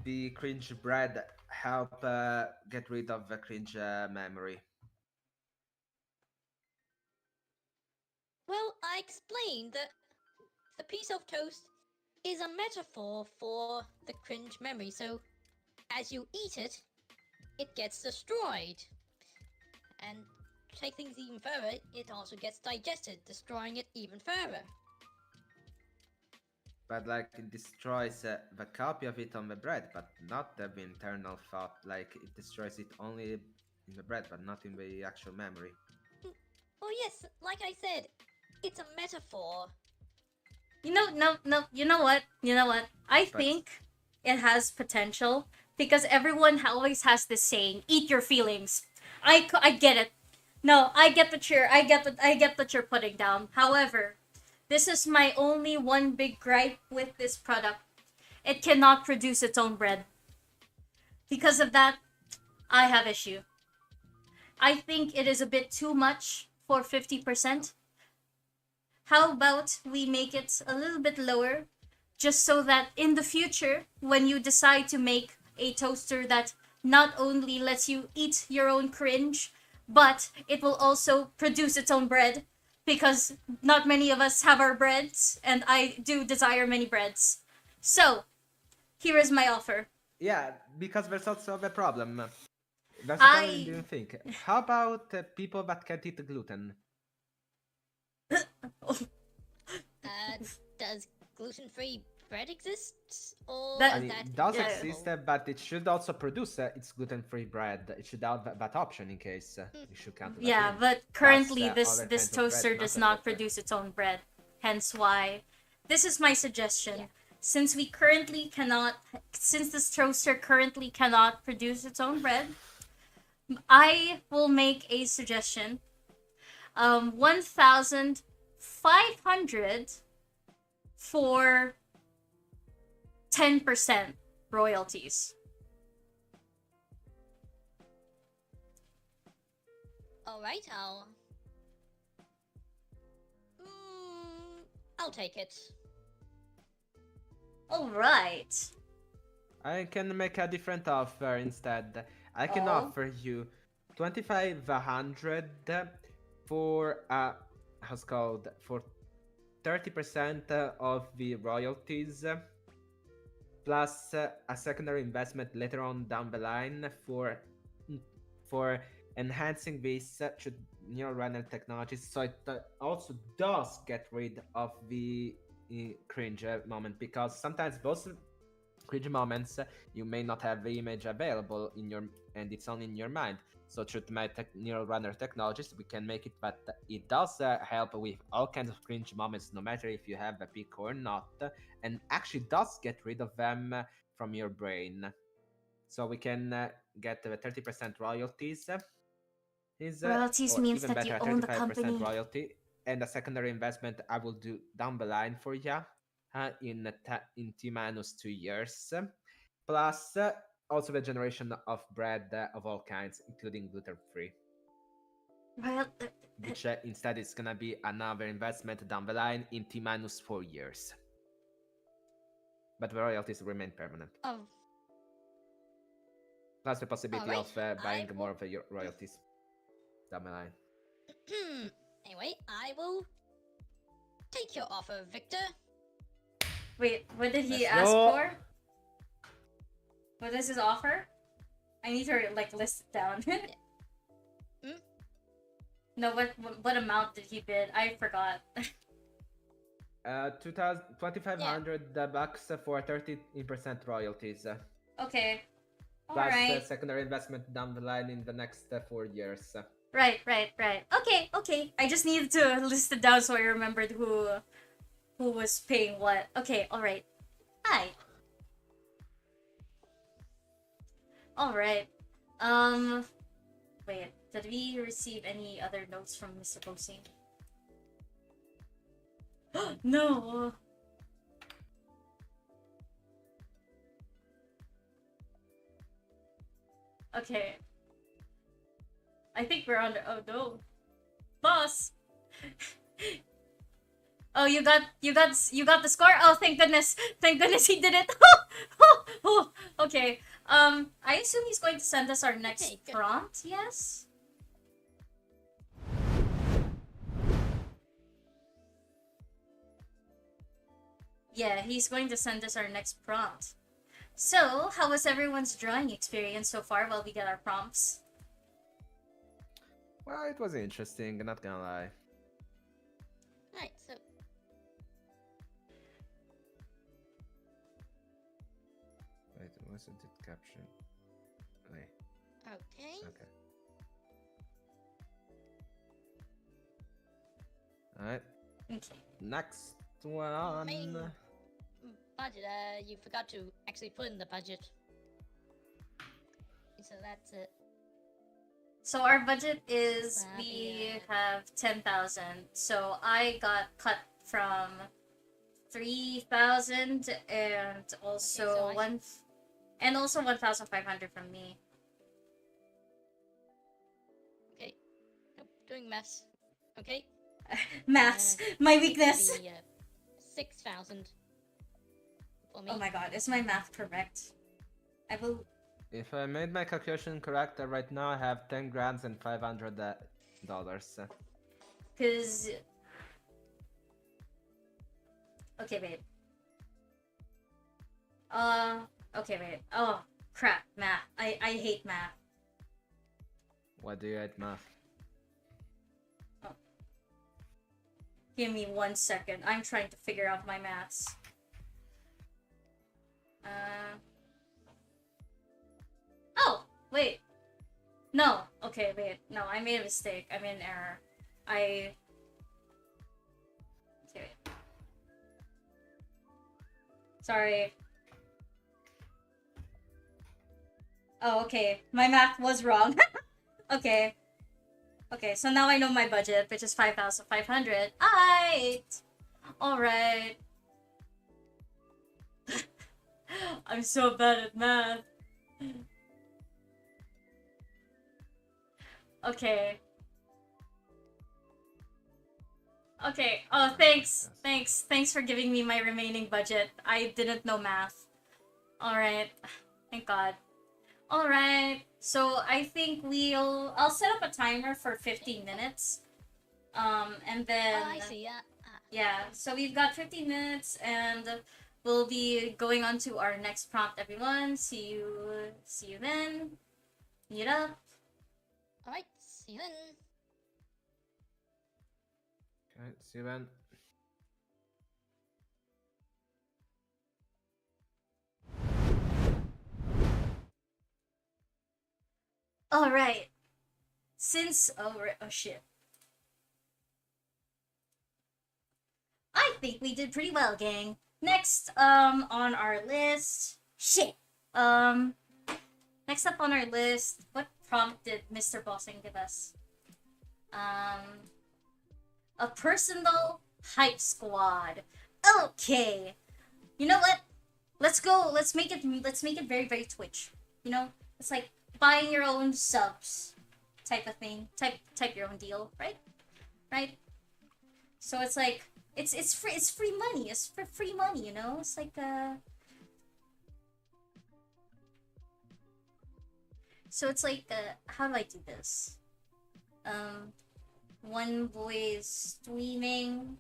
the cringe bread help get rid of the cringe memory? Well, I explained that the piece of toast is a metaphor for the cringe memory, so as you eat it, it gets destroyed. And to take things even further, it also gets digested, destroying it even further. But like it destroys the copy of it on the bread, but not the internal thought. Like it destroys it only in the bread, but not in the actual memory. Oh yes, like I said, it's a metaphor. You know what? I think it has potential because everyone always has this saying, "Eat your feelings." I get it. No, I get what you're putting down. However, this is my only one big gripe with this product. It cannot produce its own bread. Because of that, I have issue. I think it is a bit too much for 50%. How about we make it a little bit lower, just so that in the future, when you decide to make a toaster that not only lets you eat your own cringe, but it will also produce its own bread, because not many of us have our breads, and I do desire many breads. So, here is my offer. Yeah, because there's also a problem. There's a problem I didn't think. How about people that can't eat gluten? Does gluten-free bread exist? Or it does exist, but it should also produce its gluten-free bread. It should have that option in case you should count. Yeah, but currently this toaster does not produce its own bread. Hence why this is my suggestion. Yeah. Since this toaster currently cannot produce its own bread, I will make a suggestion. 1,500 for 10% royalties. Alright, I'll take it. Alright. I can make a different offer instead. I can Oh. offer you 2,500 for how's called for 30% of the royalties, plus a secondary investment later on down the line for enhancing this neural runner technologies, so it also does get rid of the cringe moment, because sometimes those cringe moments you may not have the image available in your and it's only in your mind. So through my neural runner technologies, we can make it that it does help with all kinds of cringe moments, no matter if you have a pic or not, and actually does get rid of them from your brain. So we can get 30% royalties, Royalties or means even that you better, a own the 35% company. royalty, and a secondary investment I will do down the line for you in T minus 2 years. Plus, also the generation of bread of all kinds, including gluten free. Royal. Which instead is gonna be another investment down the line in T minus 4 years. But the royalties remain permanent. Oh, Plus the possibility alright, of buying I more of the royalties down the line. Anyway, I will take your offer, Victor. Wait, what did he Let's ask go. for? What is his offer? I need to like list it down. No, what amount did he bid? I forgot. 2,500 bucks for 30% royalties. Okay. Plus Alright. secondary investment down the line in the next 4 years. Right. Okay. I just needed to list it down so I remembered who was paying what. Okay, alright. Hi. Alright. Wait, did we receive any other notes from Mr. Posing? No! Okay. I think we're on the. Oh no. Boss! Oh, you got the score? Oh, thank goodness. Thank goodness he did it. Okay. I assume he's going to send us our next Okay, good. prompt, yes? Yeah, he's going to send us our next prompt. So, how was everyone's drawing experience so far while we get our prompts? Well, it was interesting, not gonna lie. Right, so Wait, wasn't it caption? Wait, okay. okay. Alright, Okay. next one. Main budget, you forgot to actually put in the budget. So that's it. So our budget is Well, we yeah. have 10,000. So I got cut from 3,000 and also Okay, so I- 1,500 from me. Okay. Nope, doing maths. Okay. Maths, my weakness. 6,000 for me. Oh my god, is my math correct? I will. If I made my calculation correct, right now I have 10 grand and $500. Cause. Okay, wait. Okay, wait. Oh, crap, math. I hate math. What do you hate math? Give me 1 second. I'm trying to figure out my maths. Oh, wait. No. Okay, wait. No, I made a mistake. I made an error. Okay, wait. Sorry. Oh, okay. My math was wrong. Okay. Okay, so now I know my budget, which is 5,500. Alright. Alright. I'm so bad at math. Okay. Okay. Oh, thanks. Yes. Thanks. Thanks for giving me my remaining budget. I didn't know math. Alright. Thank God. Alright. So I think I'll set up a timer for 15 minutes. And then Oh, I see. yeah, so we've got 15 minutes and we'll be going on to our next prompt, everyone. See you then. Meet up. Alright, see you then. Okay, see you then. Alright. Oh shit. I think we did pretty well, gang. Next, on our list. Shit. Next up on our list, what prompt did Mr. Bossing give us? A personal hype squad. Okay. You know what? Let's go. Let's make it very, very Twitch. You know? It's like buying your own subs type of thing. Type your own deal, right? Right? So it's like it's free money. It's for free money, you know? It's like so it's like how do I do this? One boy is streaming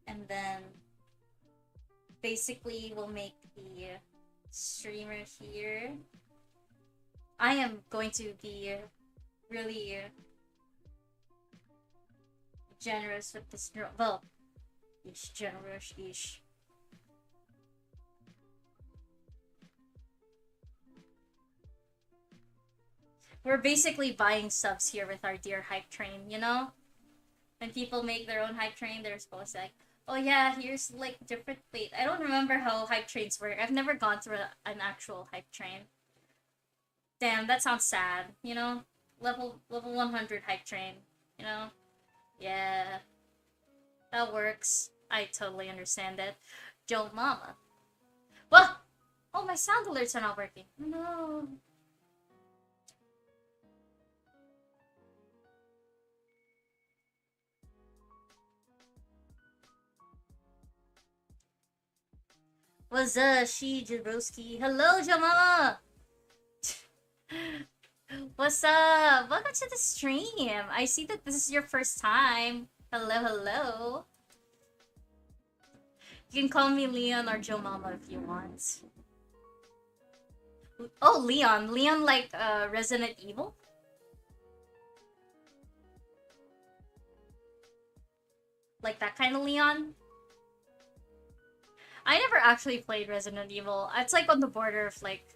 and then basically we'll make the streamer here. I am going to be really generous with this. Well, generous-ish. We're basically buying subs here with our dear hype train, you know? When people make their own hype train, they're supposed to like, oh yeah, here's like different. Wait, I don't remember how hype trains work. I've never gone through an actual hype train. Damn, that sounds sad. You know, level 100 hype train. You know, yeah, that works. I totally understand it. Joe Mama. Well, oh my sound alerts are not working. No. What's up, she Jabroski? Hello, Jamama! What's up? Welcome to the stream. I see that this is your first time. Hello, hello. You can call me Leon or Jomama if you want. Oh, Leon. Leon like Resident Evil? Like that kind of Leon? I never actually played Resident Evil. It's like on the border of like...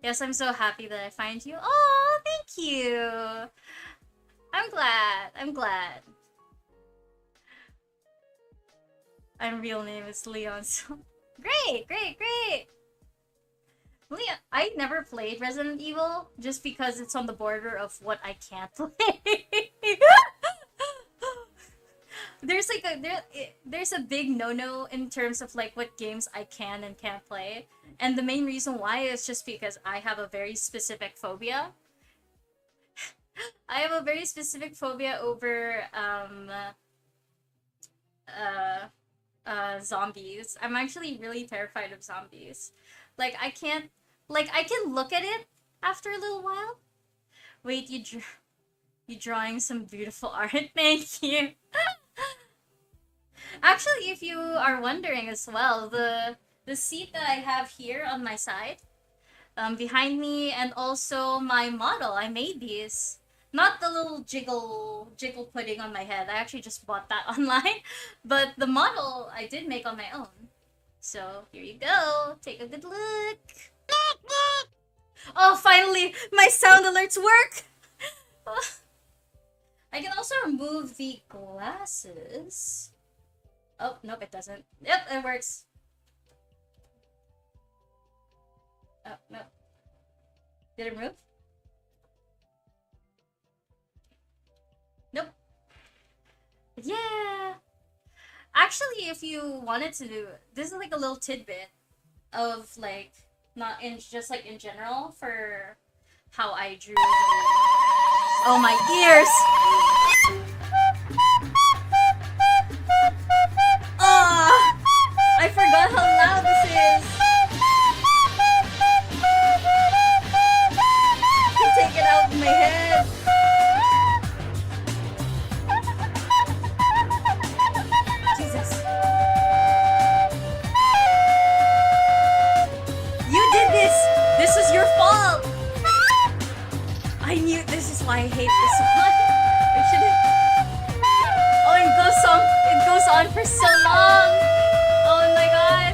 Yes, I'm so happy that I find you. Oh, thank you! I'm glad. I'm glad. My real name is Leon, so... Great, great, great! Leon, I never played Resident Evil just because it's on the border of what I can't play. There's a big no-no in terms of like what games I can and can't play, and the main reason why is just because I have a very specific phobia. I have a very specific phobia over zombies. I'm actually really terrified of zombies. Like I can look at it after a little while. Wait, you drawing some beautiful art. Thank you. Actually, if you are wondering as well, the seat that I have here on my side, behind me, and also my model, I made these. Not the little jiggle pudding on my head. I actually just bought that online, but the model I did make on my own. So here you go. Take a good look. Oh, finally, my sound alerts work. I can also remove the glasses. Oh, nope, it doesn't. Yep, it works. Oh, no. Did it move? Actually, if you wanted to do, this is like a little tidbit of like, not in just like in general for how I drew. Oh, my ears! Oh, I forgot how loud this is. I can take it out in my head. Jesus. You did this! This was your fault! I knew this is why I hate this one. I should've... Oh, it goes on for so long! Oh my god!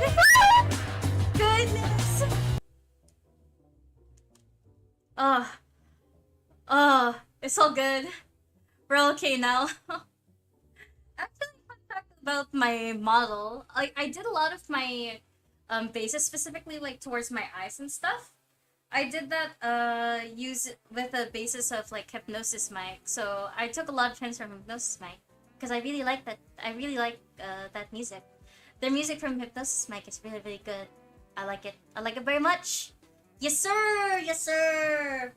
Goodness! It's all good. We're okay now. Actually, fun fact about my model, I did a lot of my bases specifically like towards my eyes and stuff. I did that use with a basis of like hypnosis mic. So I took a lot of hints from hypnosis mic because I really like that. I really like that music. Their music from hypnosis mic is really really good. I like it. I like it very much. Yes sir. Yes sir.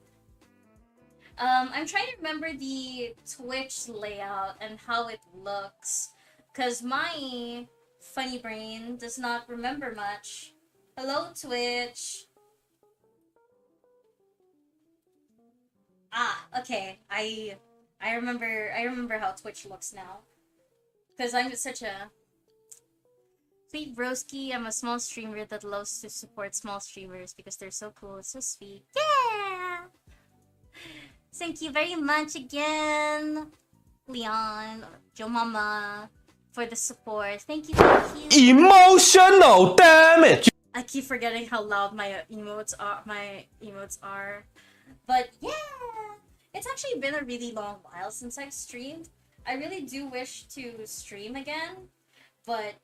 I'm trying to remember the Twitch layout and how it looks, cause my funny brain does not remember much. Hello Twitch. Ah, okay. I remember how Twitch looks now. Cause I'm such a sweet broski. I'm a small streamer that loves to support small streamers because they're so cool, it's so sweet. Yeah. Thank you very much again, Leon, Joe Mama, for the support. Thank you, thank you. Emotional damage. I keep forgetting how loud my emotes are. But yeah, it's actually been a really long while since I've streamed. I really do wish to stream again, but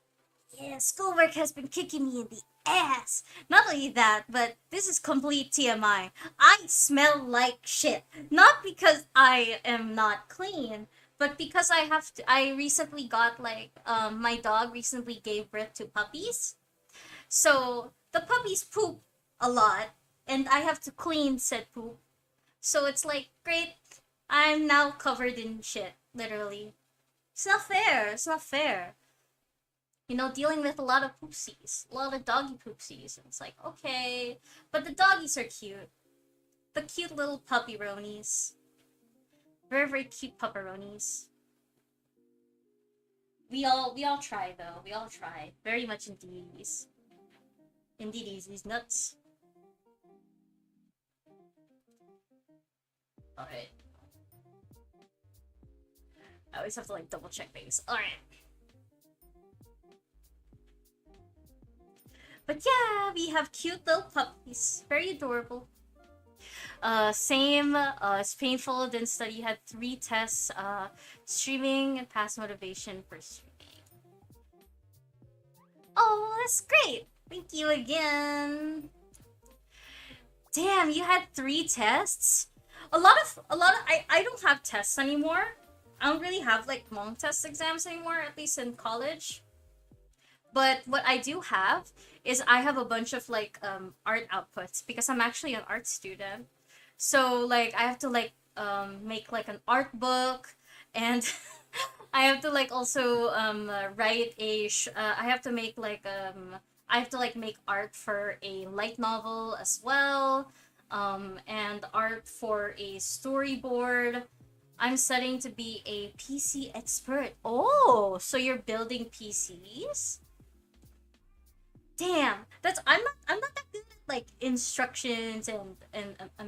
yeah, schoolwork has been kicking me in the ass. Not only that, but this is complete TMI. I smell like shit. Not because I am not clean, but because I recently got like, my dog recently gave birth to puppies. So the puppies poop a lot, and I have to clean said poop. So it's like, great, I'm now covered in shit, literally. It's not fair, it's not fair. You know, dealing with a lot of poopsies, a lot of doggy poopsies. And it's like, okay, but the doggies are cute. The cute little puppy ronies. Very, very cute pupperonis. We all try though. We all try. Very much indeedies. Indeedies, these nuts. Alright. I always have to like double check things. Alright. But yeah, we have cute little puppies. Very adorable. Same, it's painful, didn't study, had 3 tests, streaming and past motivation for streaming. Oh, that's great! Thank you again! Damn, you had 3 tests? I don't have tests anymore. I don't really have like long test exams anymore, at least in college. But what I do have is I have a bunch of like art outputs because I'm actually an art student. So like I have to like make like an art book, and I have to like also write I have to make like I have to like make art for a light novel as well, and art for a storyboard. I'm studying to be a PC expert. Oh, so you're building PCs? Damn, I'm not that good at like instructions and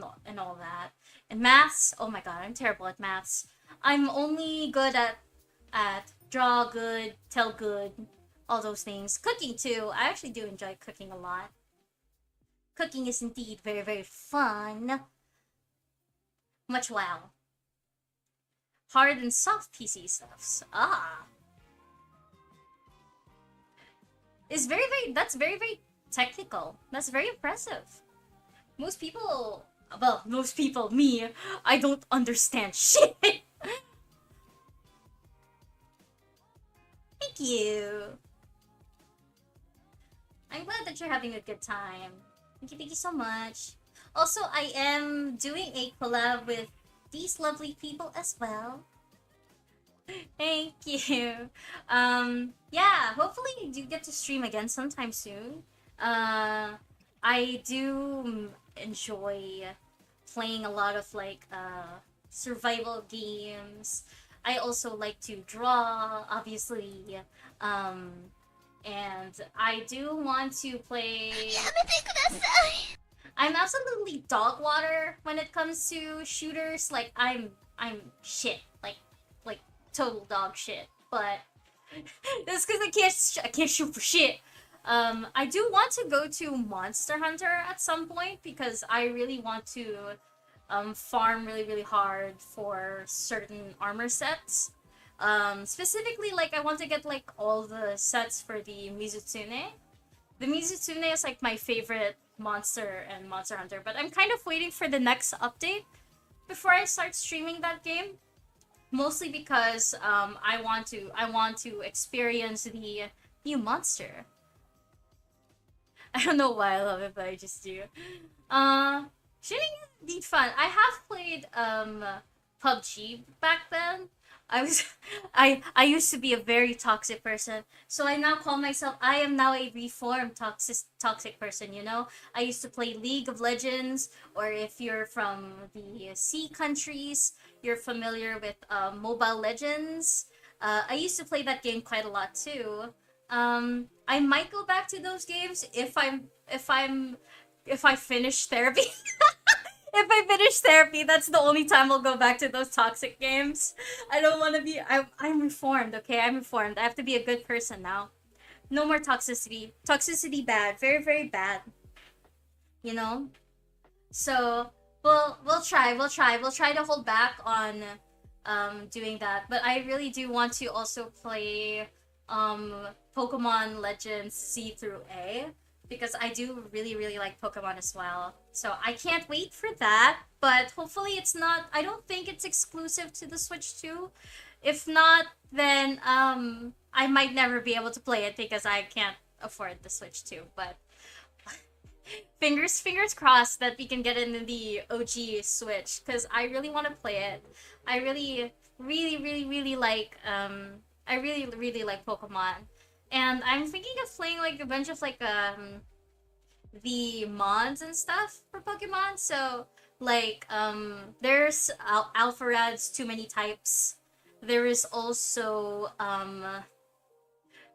all that. And maths, oh my god, I'm terrible at maths. I'm only good at draw good, tell good, all those things. Cooking too. I actually do enjoy cooking a lot. Cooking is indeed very, very fun. Much wow. Hard and soft PC stuffs. Ah. Is that's very, very technical. That's very impressive. Most people, me, I don't understand shit. Hey Thank you. I'm glad that you're having a good time. Thank you so much. Also, I am doing a collab with these lovely people as well. Thank you. Yeah, hopefully you do get to stream again sometime soon. I do enjoy playing a lot of like survival games. I also like to draw, obviously. And I do want to play. I'm absolutely dog water when it comes to shooters. Like I'm shit. Like total dog shit. But that's because I can't shoot for shit. I do want to go to Monster Hunter at some point because I really want to farm really hard for certain armor sets. Specifically, like I want to get like all the sets for the Mizutsune. The Mizutsune is like my favorite monster and Monster Hunter, but I'm kind of waiting for the next update before I start streaming that game. Mostly because I want to experience the new monster. I don't know why I love it, but I just do. Shooting is indeed fun. I have played PUBG back then. I used to be a very toxic person. So I now call myself I am now a reformed toxic person, you know? I used to play League of Legends, or if you're from the sea countries, you're familiar with Mobile Legends. I used to play that game quite a lot too. I might go back to those games if I finish therapy. If I finish therapy, that's the only time I'll go back to those toxic games. I don't want to be. I'm reformed, okay? I'm reformed. I have to be a good person now. No more toxicity. Toxicity bad. Very, very bad. You know? So, we'll try to hold back on doing that. But I really do want to also play Pokemon Legends C through A, because I do really like Pokemon as well. So I can't wait for that, but hopefully it's not, I don't think it's exclusive to the Switch 2. If not, then I might never be able to play it because I can't afford the Switch 2, but fingers crossed that we can get into the OG Switch, because I really want to play it. I really like I really like Pokemon. And I'm thinking of playing like a bunch of like the mods and stuff for Pokemon. So like there's Alpharad's Too Many Types. There is also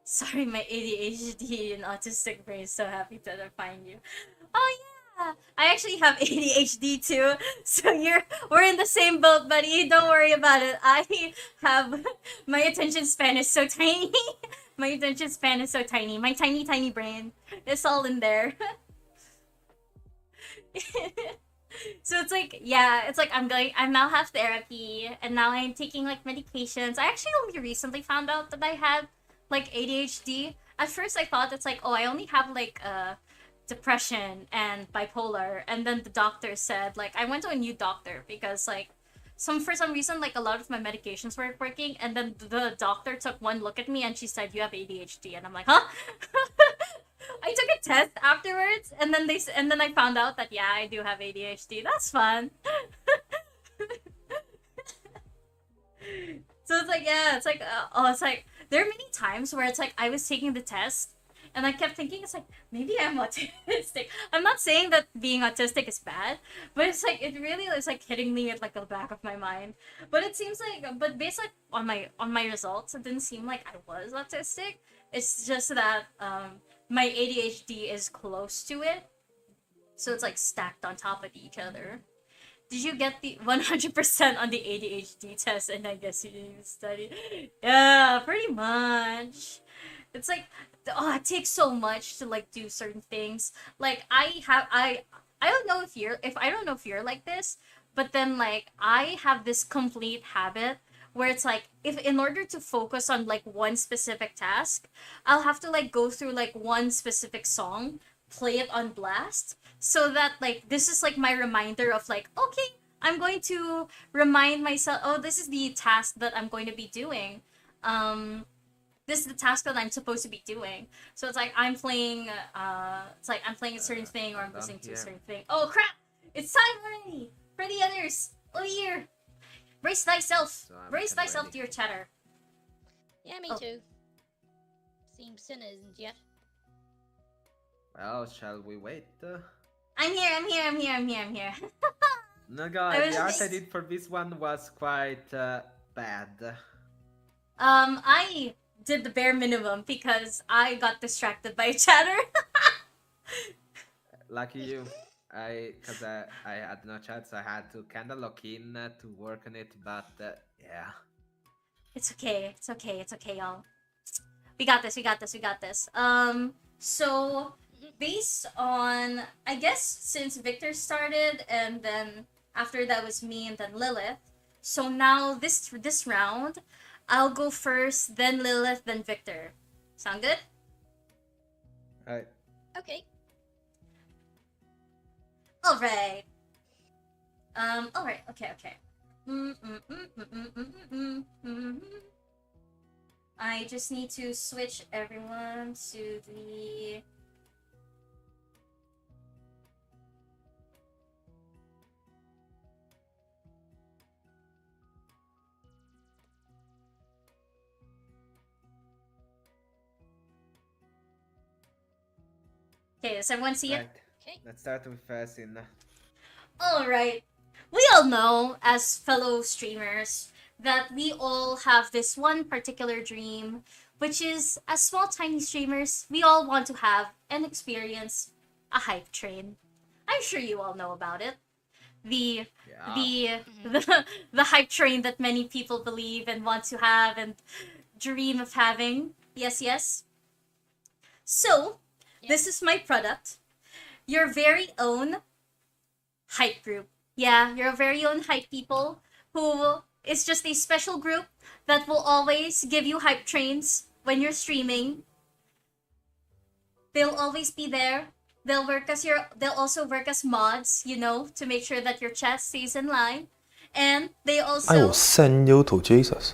sorry, my ADHD and autistic brain is so happy that I find you. Oh yeah, I actually have ADHD too. So we're in the same boat, buddy. Don't worry about it. I have my attention span is so tiny. My attention span is so tiny. My tiny brain. It's all in there. So it's like, yeah, it's like I now have therapy, and now I'm taking like medications. I actually only recently found out that I had like ADHD. At first I thought it's like, oh, I only have like depression and bipolar, and then the doctor said, like, I went to a new doctor because like for some reason like a lot of my medications weren't working, and then the doctor took one look at me and she said, you have ADHD, and I'm like, huh? I took a test afterwards, and then I found out that yeah, I do have ADHD. That's fun. So it's like, yeah, it's like it's like there are many times where it's like I was taking the test and I kept thinking, it's like, maybe I'm autistic. I'm not saying that being autistic is bad, but it's like, it really is like hitting me at like the back of my mind. But it seems like, but based like on my results, it didn't seem like I was autistic. It's just that my ADHD is close to it, so it's like stacked on top of each other. Did you get the 100% on the ADHD test? And I guess you didn't study. Yeah, pretty much. It's like, oh, it takes so much to like do certain things. Like I don't know if you're like this, but then like I have this complete habit where it's like, if in order to focus on like one specific task, I'll have to like go through like one specific song, play it on blast, so that like this is like my reminder of like, okay, I'm going to remind myself, oh, this is the task that I'm going to be doing. this is the task that I'm supposed to be doing. So it's like I'm playing I'm playing a certain thing, or I'm I'm listening to a here. certain thing. Oh crap! It's time already for the others. Oh here. Brace thyself. So I'm Brace kinda thyself ready. to your chatter. Yeah, me Oh. too. Seems Sin isn't yet. Well, shall we wait? I'm here. No, God, I was the art I just- did for this one was quite bad. I did the bare minimum because I got distracted by chatter. Lucky you. Cause I had no chance, I had to kinda lock in to work on it, but yeah. It's okay, y'all. We got this. So based on, I guess, since Victor started, and then after that was me, and then Lilith. So now this round, I'll go first, then Lilith, then Victor. Sound good? Alright. Okay. All right. All right. Okay. I just need to switch everyone to the. Okay, does everyone see it? Right. Okay. Let's start with Sin. Alright. We all know, as fellow streamers, that we all have this one particular dream, which is, as small tiny streamers, we all want to have and experience a hype train. I'm sure you all know about it. The Yeah. the hype train that many people believe and want to have and dream of having. Yes. So, this is my product. Your very own hype group. Yeah, your very own hype people who is just a special group that will always give you hype trains when you're streaming. They'll always be there. They'll also work as mods, to make sure that your chat stays in line. And they also I will send you to Jesus.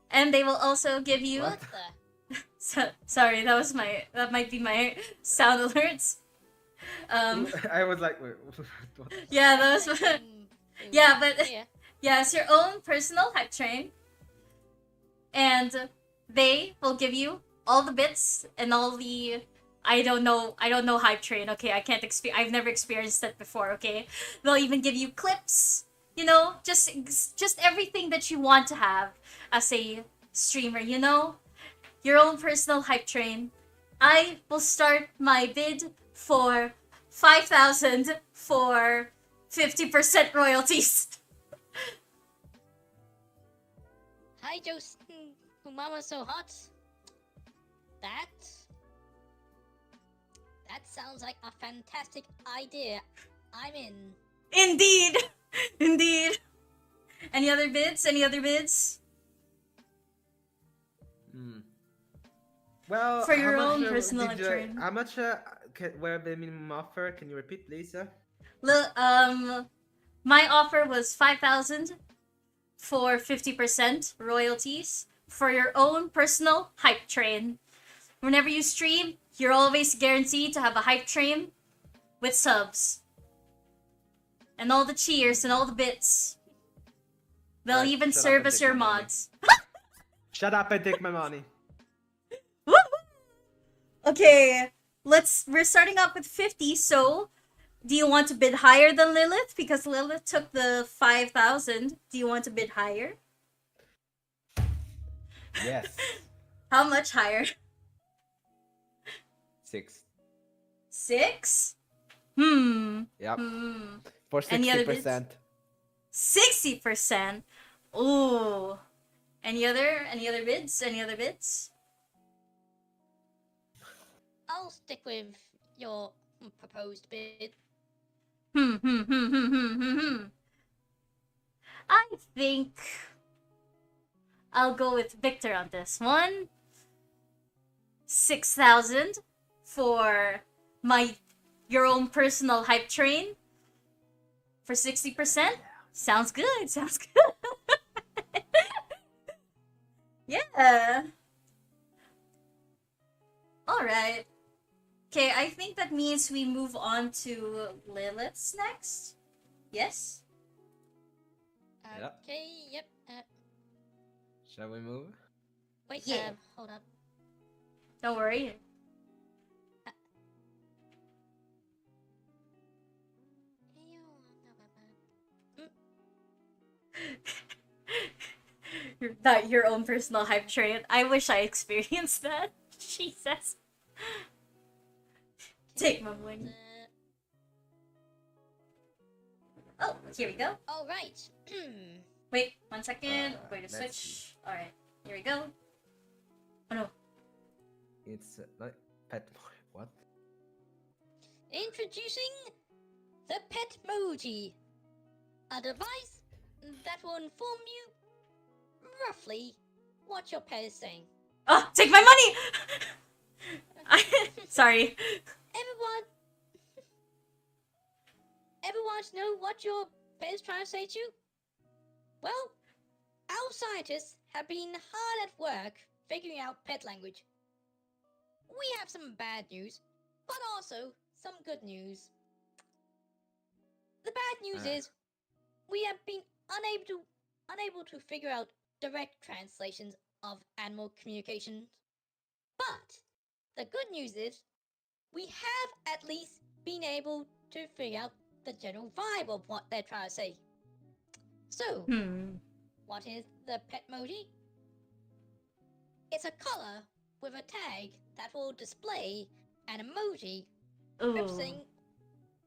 and they will also give you What the? sorry, that might be my sound alerts. I was like, wait, what? Yeah, that was Yeah, but- Yeah. yeah, it's your own personal hype train. And they will give you all the bits and all the I don't know hype train, okay? I've never experienced that before, okay? They'll even give you clips, just everything that you want to have as a streamer, your own personal hype train. I will start my bid for 5,000 for 50% royalties. Hi, Joe. Mama so hot. That sounds like a fantastic idea. I'm in. Indeed. Any other bids? Hmm. Well, For your how own much, personal did you- train. How much were the minimum offer? Can you repeat, please? My offer was 5,000 for 50% royalties for your own personal hype train. Whenever you stream, you're always guaranteed to have a hype train with subs. And all the cheers and all the bits. They'll Right, even shut up serve and as take your my money. mods. Shut up and take my money. Okay, we're starting off with 50, so do you want to bid higher than Lilith? Because Lilith took the 5,000. Do you want to bid higher? Yes. How much higher? 6. 6? Yep. For Any other bids? 60%. 60%? Ooh. Any other bids? I'll stick with your proposed bid. I think I'll go with Victor on this one. 6,000 for your own personal hype train for 60%. Sounds good. Yeah. All right. Okay, I think that means we move on to Lilith's next. Yes? Yep. Okay, yep. Shall we move? Wait, Yeah. hold up. Don't worry. Not your own personal hype train. I wish I experienced that. Jesus. Take my money. Oh, here we go. All right. Wait, 1 second. I'm going to let's switch. see. Alright, here we go. Oh no. It's like pet. What? Introducing the Petmoji, a device that will inform you roughly what your pet is saying. Oh, take my money! Sorry. Ever want to know what your pet is trying to say to you? Well, our scientists have been hard at work figuring out pet language. We have some bad news, but also some good news. The bad news is we have been unable to figure out direct translations of animal communication. But the good news is we have at least been able to figure out the general vibe of what they're trying to say. So, what is the Petmoji? It's a color with a tag that will display an emoji representing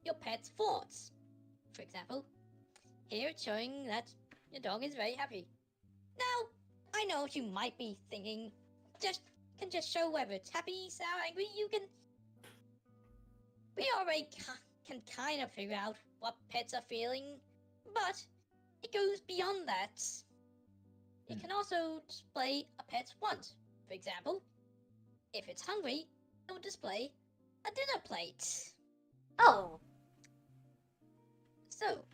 your pet's thoughts. For example, here it's showing that your dog is very happy. Now, I know what you might be thinking. Can just show whether it's happy, sad, angry. We already can kind of figure out what pets are feeling, but it goes beyond that. It can also display a pet's want. For example, if it's hungry, it will display a dinner plate. Oh. So,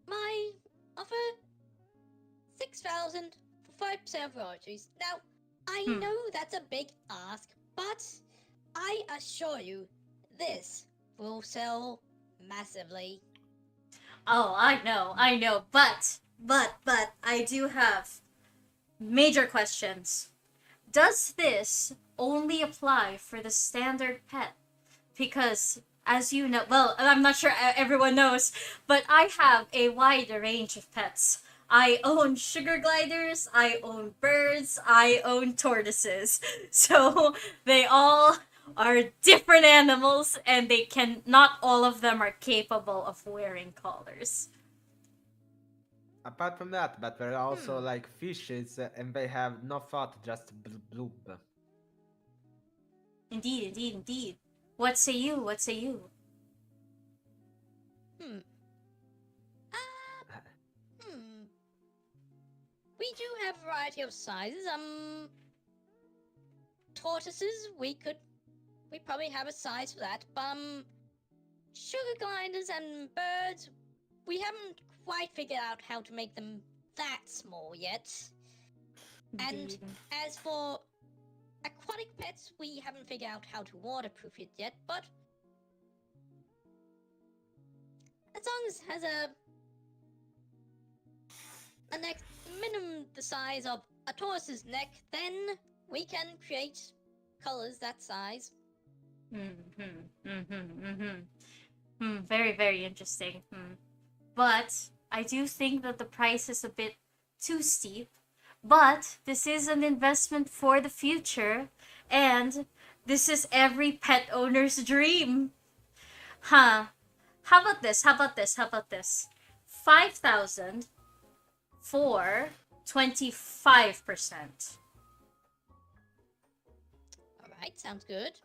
my offer 6,000 for 5% of royalties. Now, I know that's a big ask, but I assure you, this will sell massively. Oh, I know, but I do have major questions. Does this only apply for the standard pet? Because, as you know, well, I'm not sure everyone knows, but I have a wide range of pets. I own sugar gliders, I own birds, I own tortoises. So, they all are different animals, and not all of them are capable of wearing collars. Apart from that, but there are also like fishes, and they have no thought, just bloop. Indeed. What say you? We do have a variety of sizes. Tortoises, we probably have a size for that. But, sugar gliders and birds, we haven't quite figured out how to make them that small yet. Indeed. And as for aquatic pets, we haven't figured out how to waterproof it yet, but as long as it has a neck minimum the size of a tortoise's neck, then we can create colors that size. Very, very interesting. But I do think that the price is a bit too steep. But this is an investment for the future, and this is every pet owner's dream. How about this? 5,000 for 25%. Alright, sounds good.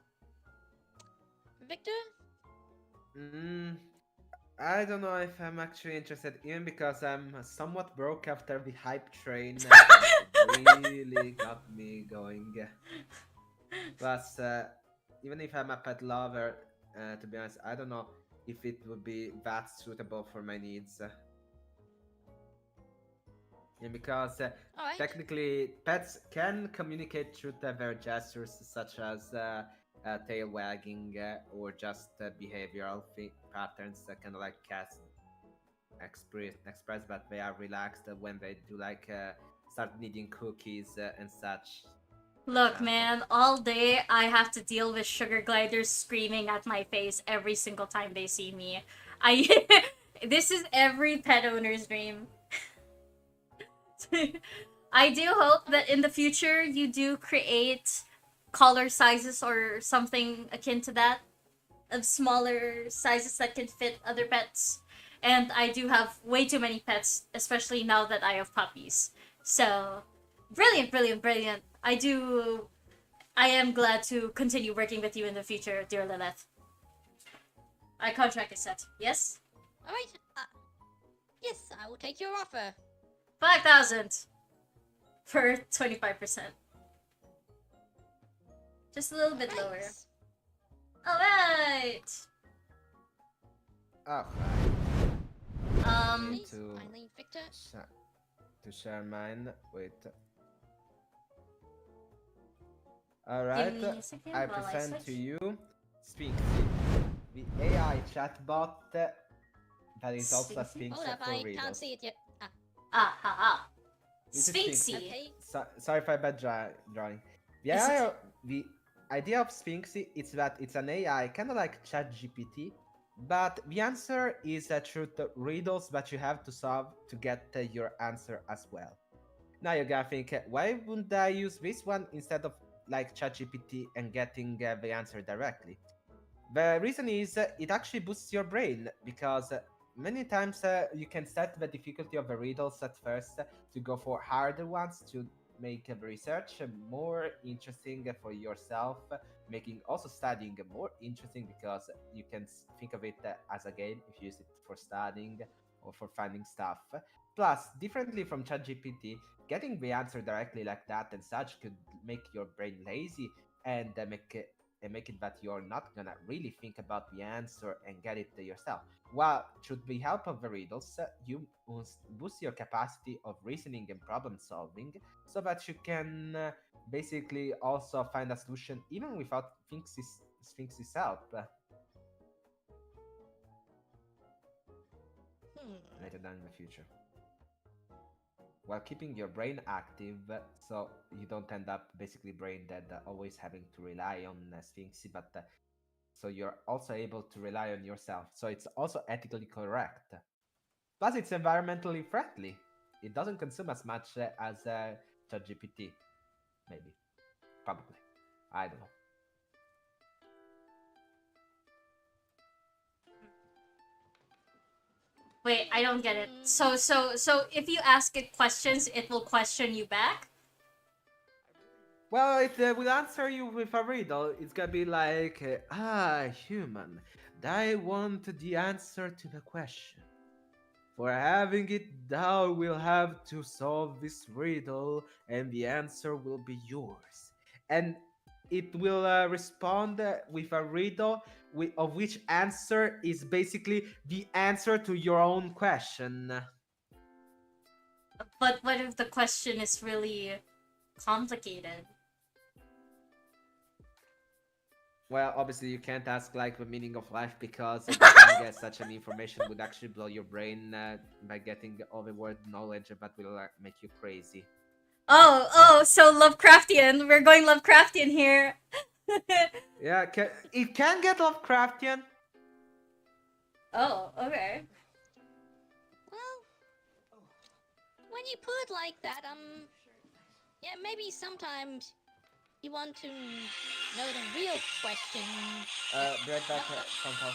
Victor? I don't know if I'm actually interested, even because I'm somewhat broke after the hype train really got me going. Plus, even if I'm a pet lover, to be honest, I don't know if it would be that suitable for my needs. Yeah, because Alright. technically pets can communicate through their gestures, such as tail wagging or just behavioral patterns, kind of like cats express that they are relaxed when they do like start needing cookies and such. for Look, example. man, all day I have to deal with sugar gliders screaming at my face every single time they see me. I this is every pet owner's dream. I do hope that in the future you do create collar sizes or something akin to that of smaller sizes that can fit other pets. And I do have way too many pets, especially now that I have puppies. So, brilliant, brilliant, brilliant. I am glad to continue working with you in the future, dear Lilith. Our contract is set. Yes? Alright. Yes, I will take your offer. 5,000 for 25%. Just a little bit lower. Thanks. Alright! Oh, Um, Please, to- finally, Victor. to share mine with. give Alright, me a second I while I present to switch. you Sphinxy, the AI chatbot that is also a Sphinx Hold up, for I can't riddles. see it yet. Ah, ha, ha. This is Sphinxy. Okay. Sorry for bad drawing. The Is AI, it- the idea of Sphinxy is that it's an AI, kind of like ChatGPT, but the answer is through the riddles that you have to solve to get your answer as well. Now you're gonna think, why wouldn't I use this one instead of like ChatGPT and getting the answer directly? The reason is it actually boosts your brain because many times you can set the difficulty of the riddles at first to go for harder ones to make the research more interesting for yourself, making also studying more interesting because you can think of it as a game if you use it for studying or for finding stuff. Plus, differently from ChatGPT, getting the answer directly like that and such could make your brain lazy and make it that you're not gonna really think about the answer and get it yourself. While through the help of the riddles, you must boost your capacity of reasoning and problem solving, so that you can basically also find a solution even without Sphinx's help later down in the future. While keeping your brain active, so you don't end up basically brain dead, always having to rely on Sphinxy, but so you're also able to rely on yourself. So it's also ethically correct. Plus, it's environmentally friendly. It doesn't consume as much as ChatGPT. Maybe. Probably. I don't know. Wait, I don't get it. So if you ask it questions, it will question you back? Well, it will answer you with a riddle. It's gonna be like, human, I want the answer to the question. For having it, thou will have to solve this riddle, and the answer will be yours. And it will respond with a riddle of which answer is basically the answer to your own question. But what if the question is really complicated? Well, obviously you can't ask like the meaning of life because getting such an information would actually blow your brain by getting all the word knowledge that will make you crazy. Oh, so Lovecraftian. We're going Lovecraftian here. Yeah, it can get Lovecraftian. Oh, okay. Well, when you put it like that, yeah, maybe sometimes you want to know the real question. Be right back, phone call.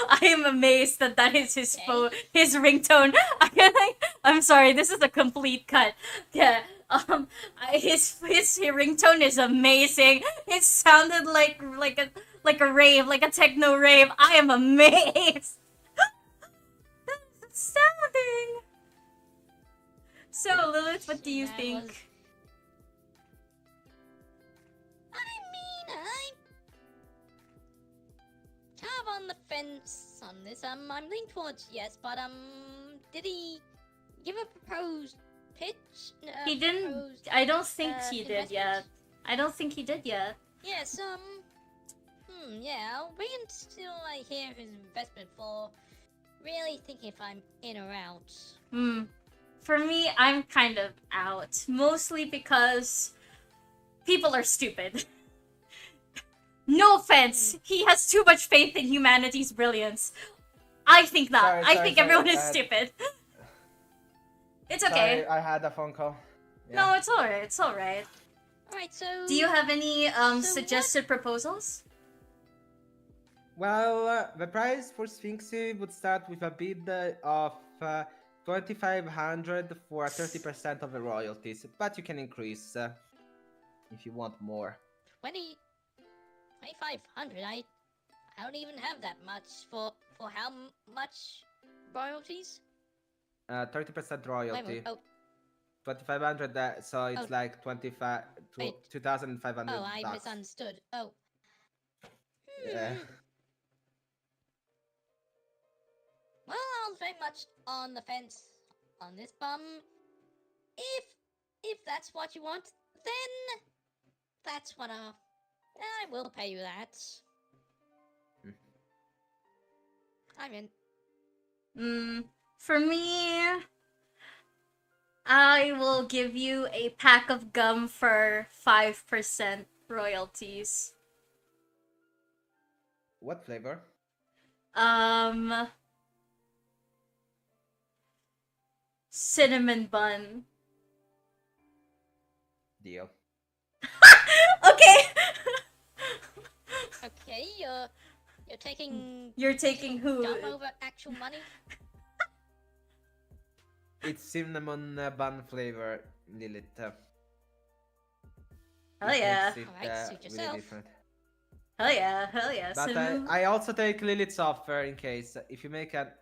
I am amazed that is his his ringtone. I'm sorry, this is a complete cut. Yeah, his ringtone is amazing. It sounded like a rave, like a techno rave. I am amazed. That's astounding. So Lilith, what do you That think? was- I mean, I'm kind of on the fence on this. I'm leaning towards yes, but did he give a proposed pitch? He didn't. Proposed, I don't think he did investment? yet. I don't think he did yet. Yes, yeah, I'll wait until I hear his investment for really thinking if I'm in or out. For me, I'm kind of out. Mostly because people are stupid. No offense, he has too much faith in humanity's brilliance. I think not. I think everyone is stupid. It's okay. Sorry, I had a phone call. No, it's alright. It's alright. Alright, so... Do you have any so suggested proposals? Well, the price for Sphinxy would start with a bid of 2,500 for 30% of the royalties, but you can increase if you want more. 2,500. I don't even have that much for how much royalties? 30% Wait, royalty. oh, 2,500. So it's Oh. like 25, Wait. 2,500. oh, I bucks. misunderstood. Oh. Yeah. Well, I was very much on the fence on this bum. If that's what you want, then that's what I will pay you that. I'm in. For me, I will give you a pack of gum for 5% royalties. What flavor? Cinnamon bun. Deal. Okay. Okay, you're taking. You're taking who? Gum over actual money. It's cinnamon bun flavor, Lilith. Hell It yeah. makes it, Alright, suit really yourself. different. Hell yeah. Hell yeah. But Cinnamon. I also take Lilith's offer in case if you make a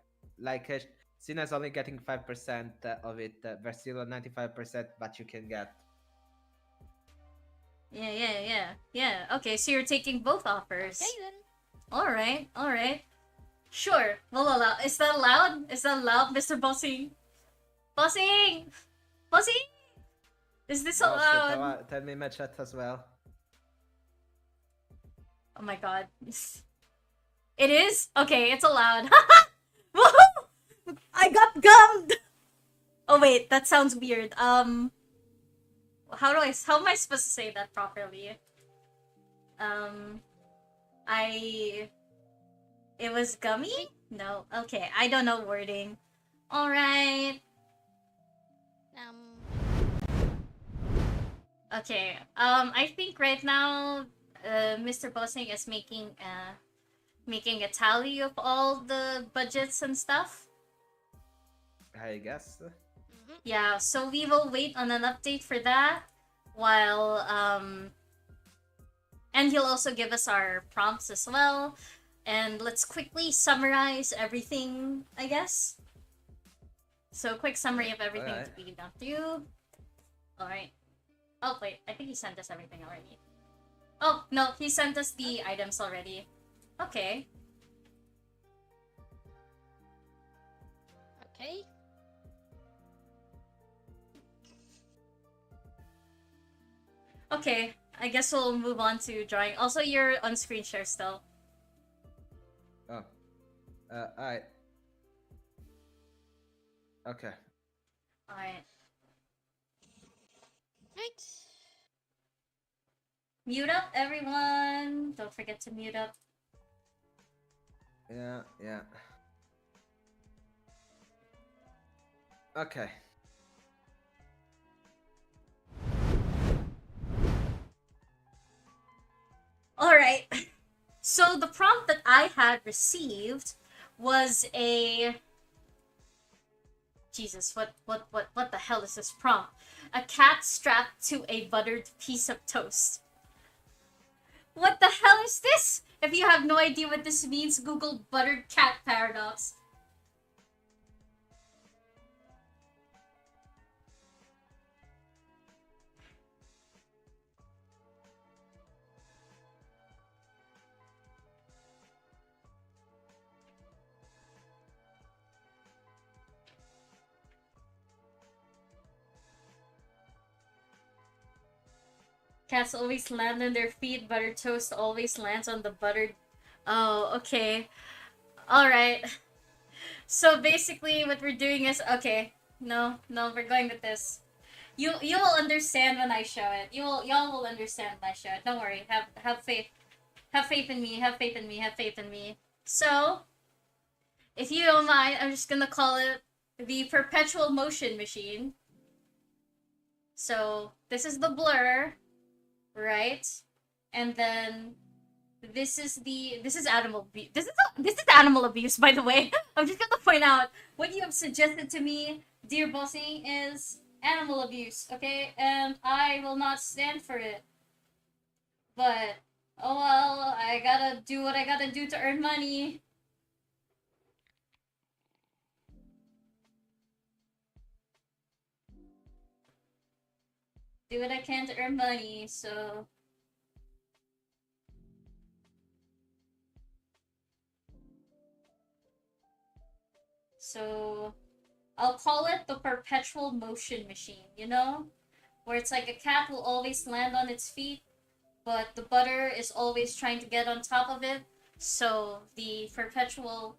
Sina's only getting 5% of it. There's still a 95%, but you can get. Yeah. Okay, so you're taking both offers. Okay then. Alright. Sure, we'll allow. Is that allowed? Mr. Bossing? Bossing! Is this allowed? Tell me my chat as well. Oh my god. It is? Okay, it's allowed. Woohoo! I got gummed! Oh wait, that sounds weird. How am I supposed to say that properly? It was gummy? No. Okay, I don't know wording. Alright. Okay, I think right now, Mr. Bossing is making a tally of all the budgets and stuff. I guess. Yeah, so we will wait on an update for that while and he'll also give us our prompts as well. And let's quickly summarize everything, I guess. So quick summary of everything Alright. we got through. Alright. Oh wait, I think he sent us everything already. Oh no, he sent us the items already. Okay. Okay. Okay, I guess we'll move on to drawing. Also, you're on screen share still. Oh. Alright. Okay. Alright. Right. Mute up, everyone! Don't forget to mute up. Yeah. Okay. Alright. So the prompt that I had received was a... Jesus, what the hell is this prompt? A cat strapped to a buttered piece of toast. What the hell is this? If you have no idea what this means, Google buttered cat paradox. Cats always land on their feet. Buttered toast always lands on the buttered. Oh, okay. Alright. So basically, what we're doing is okay. No, we're going with this. You will understand when I show it. Y'all will understand when I show it. Don't worry. Have faith. Have faith in me. Have faith in me. Have faith in me. So, if you don't mind, I'm just gonna call it the perpetual motion machine. So this is the blur, right? And then this is animal abuse. This is animal abuse, by the way. I'm just gonna point out what you have suggested to me, dear bossy, is animal abuse, okay? And I will not stand for it. But oh well, I gotta do what I gotta do to earn money. Do what I can to earn money, so I'll call it the perpetual motion machine, you know? Where it's like a cat will always land on its feet, but the butter is always trying to get on top of it. So the perpetual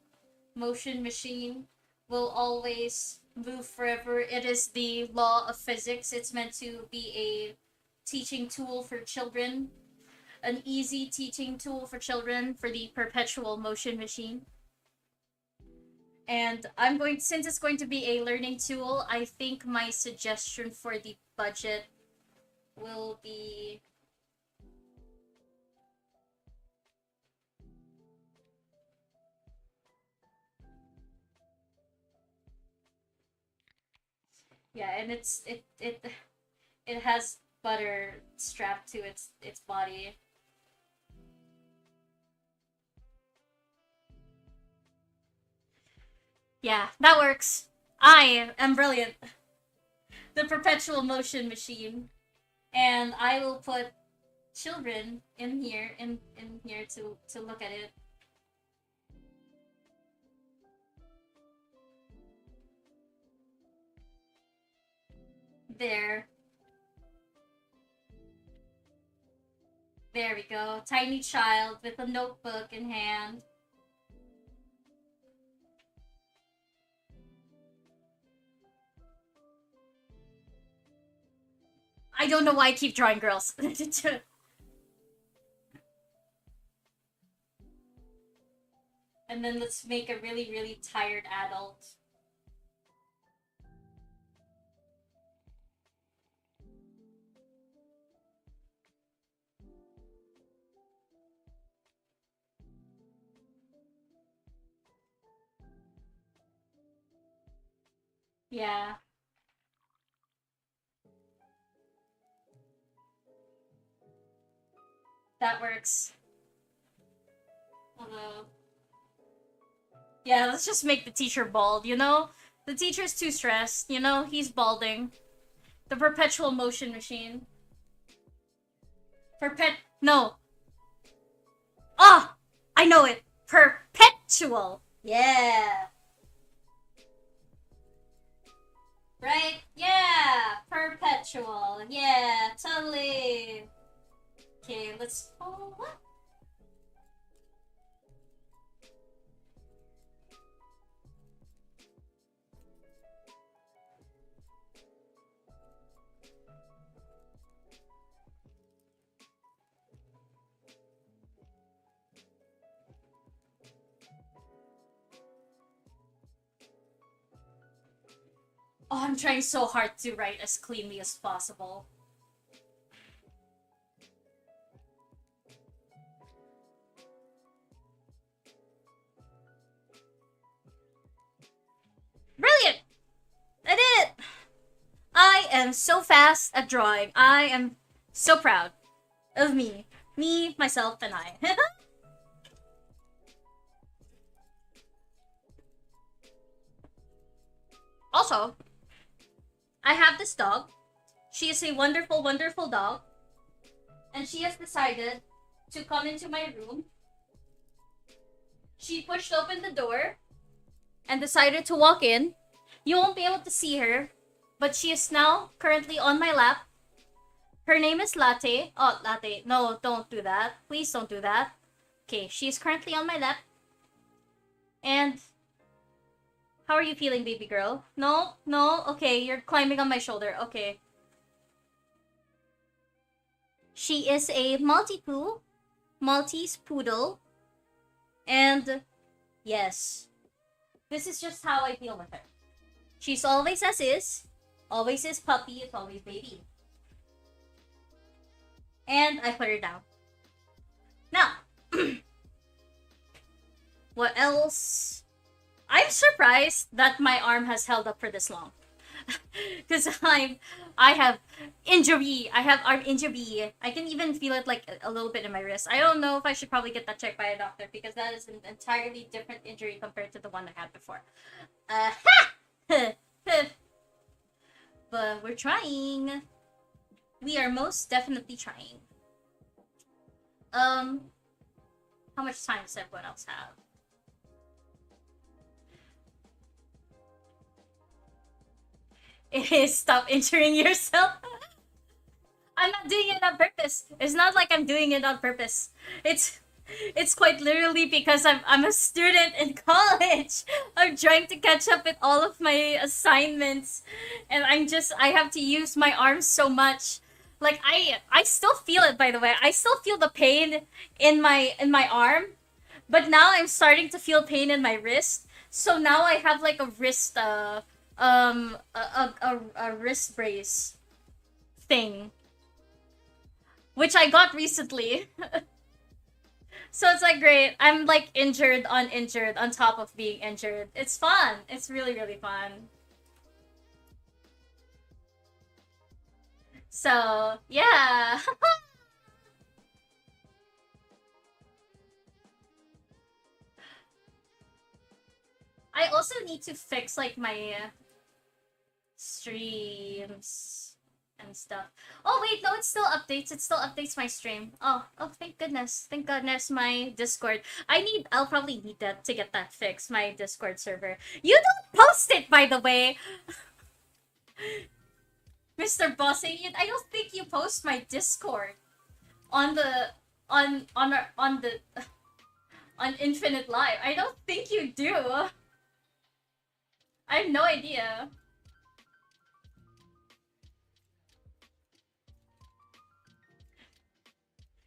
motion machine will always move forever. It is the law of physics. It's meant to be a teaching tool for children. An easy teaching tool for children for the perpetual motion machine. And since it's going to be a learning tool, I think my suggestion for the budget will be yeah, and it has butter strapped to its body. Yeah, that works. I am brilliant. The perpetual motion machine. And I will put children in here to look at it. There. There we go. Tiny child with a notebook in hand. I don't know why I keep drawing girls. And then let's make a really, really tired adult. Yeah. That works. Although... yeah, let's just make the teacher bald, you know? The teacher's too stressed, you know? He's balding. The perpetual motion machine. No. Ah! I know it! Perpetual! Yeah! Right? Yeah! Perpetual. Yeah, totally! Okay, let's... oh, what? Oh, I'm trying so hard to write as cleanly as possible. Brilliant! I did it! I am so fast at drawing. I am so proud of me. Me, myself, and I. Also, I have this dog. She is a wonderful, wonderful dog. And she has decided to come into my room. She pushed open the door and decided to walk in. You won't be able to see her, but she is now currently on my lap. Her name is Latte. Oh, Latte. No, don't do that. Please don't do that. Okay, she's currently on my lap. And how are you feeling, baby girl? No, no. Okay, you're climbing on my shoulder. Okay. She is a Maltese poodle. And yes, this is just how I deal with her. She's always as is. Always is puppy, is always baby. And I put her down. Now, what else? I'm surprised that my arm has held up for this long. Because I have injury. I have arm injury. I can even feel it like a little bit in my wrist. I don't know if I should probably get that checked by a doctor because that is an entirely different injury compared to the one I had before. But we're trying. We are most definitely trying. How much time does everyone else have? It is stop injuring yourself. I'm not doing it on purpose. It's not like I'm doing it on purpose. It's quite literally because I'm a student in college. I'm trying to catch up with all of my assignments, and I have to use my arms so much. Like I still feel it, by the way. I still feel the pain in my arm, but now I'm starting to feel pain in my wrist. So now I have like a wrist a wrist brace thing, which I got recently. So it's like great. I'm like injured on top of being injured. It's fun. It's really, really fun. So yeah. I also need to fix like my streams and stuff. Oh wait, no, it still updates. It still updates my stream. Oh, thank goodness. Thank goodness my Discord. I'll probably need that to get that fixed, my Discord server. You don't post it, by the way. Mr. Bossing, I don't think you post my Discord on Infinite Live. I don't think you do. I have no idea.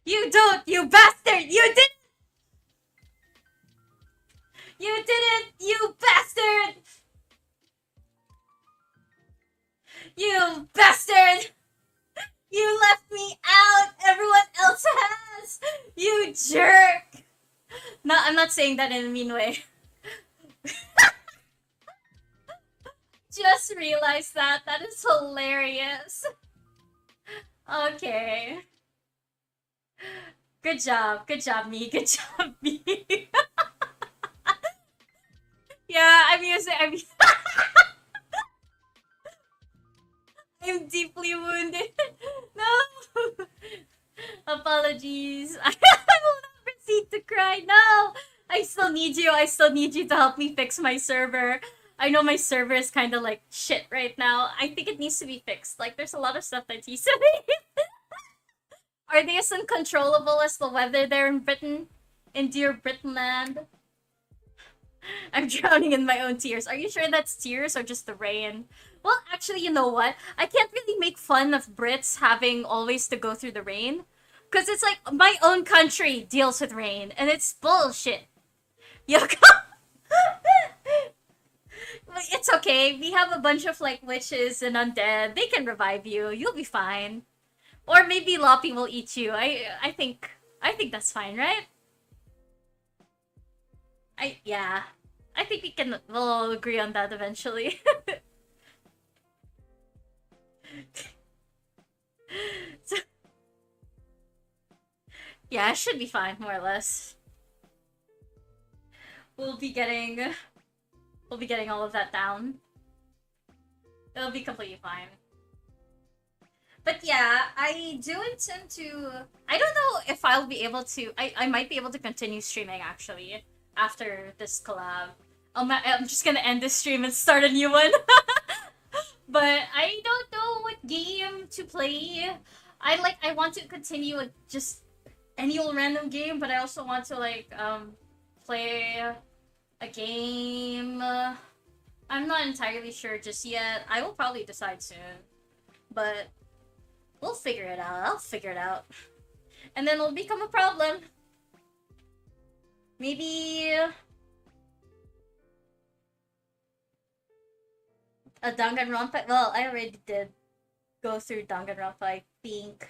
You don't, you bastard! You didn't! You didn't, you bastard! You bastard! You left me out! Everyone else has! You jerk! No, I'm not saying that in a mean way. Just realized that. That is hilarious. Okay. Good job, me. Good job, me. Yeah, I'm I'm deeply wounded. No. Apologies. I will not proceed to cry. No. I still need you. I still need you to help me fix my server. I know my server is kind of like shit right now. I think it needs to be fixed. Like, there's a lot of stuff that needs to be. Are they as uncontrollable as the weather there in Britain? In dear Britainland? I'm drowning in my own tears. Are you sure that's tears or just the rain? Well, actually, you know what? I can't really make fun of Brits having always to go through the rain. Because it's like, my own country deals with rain, and it's bullshit. Yuck. It's okay. We have a bunch of, like, witches and undead. They can revive you. You'll be fine. Or maybe Loppy will eat you. I think that's fine, right? Yeah. I think we'll all agree on that eventually. So, yeah, it should be fine, more or less. We'll be getting all of that down. It'll be completely fine. But yeah, I do intend to... I don't know if I'll be able to... I might be able to continue streaming, actually, after this collab. I'm just gonna end this stream and start a new one. But I don't know what game to play. I want to continue with just any old random game, but I also want to play a game. I'm not entirely sure just yet. I will probably decide soon, but we'll figure it out. I'll figure it out, and then it'll become a problem. Maybe a Danganronpa. Well, I already did go through Danganronpa. I think.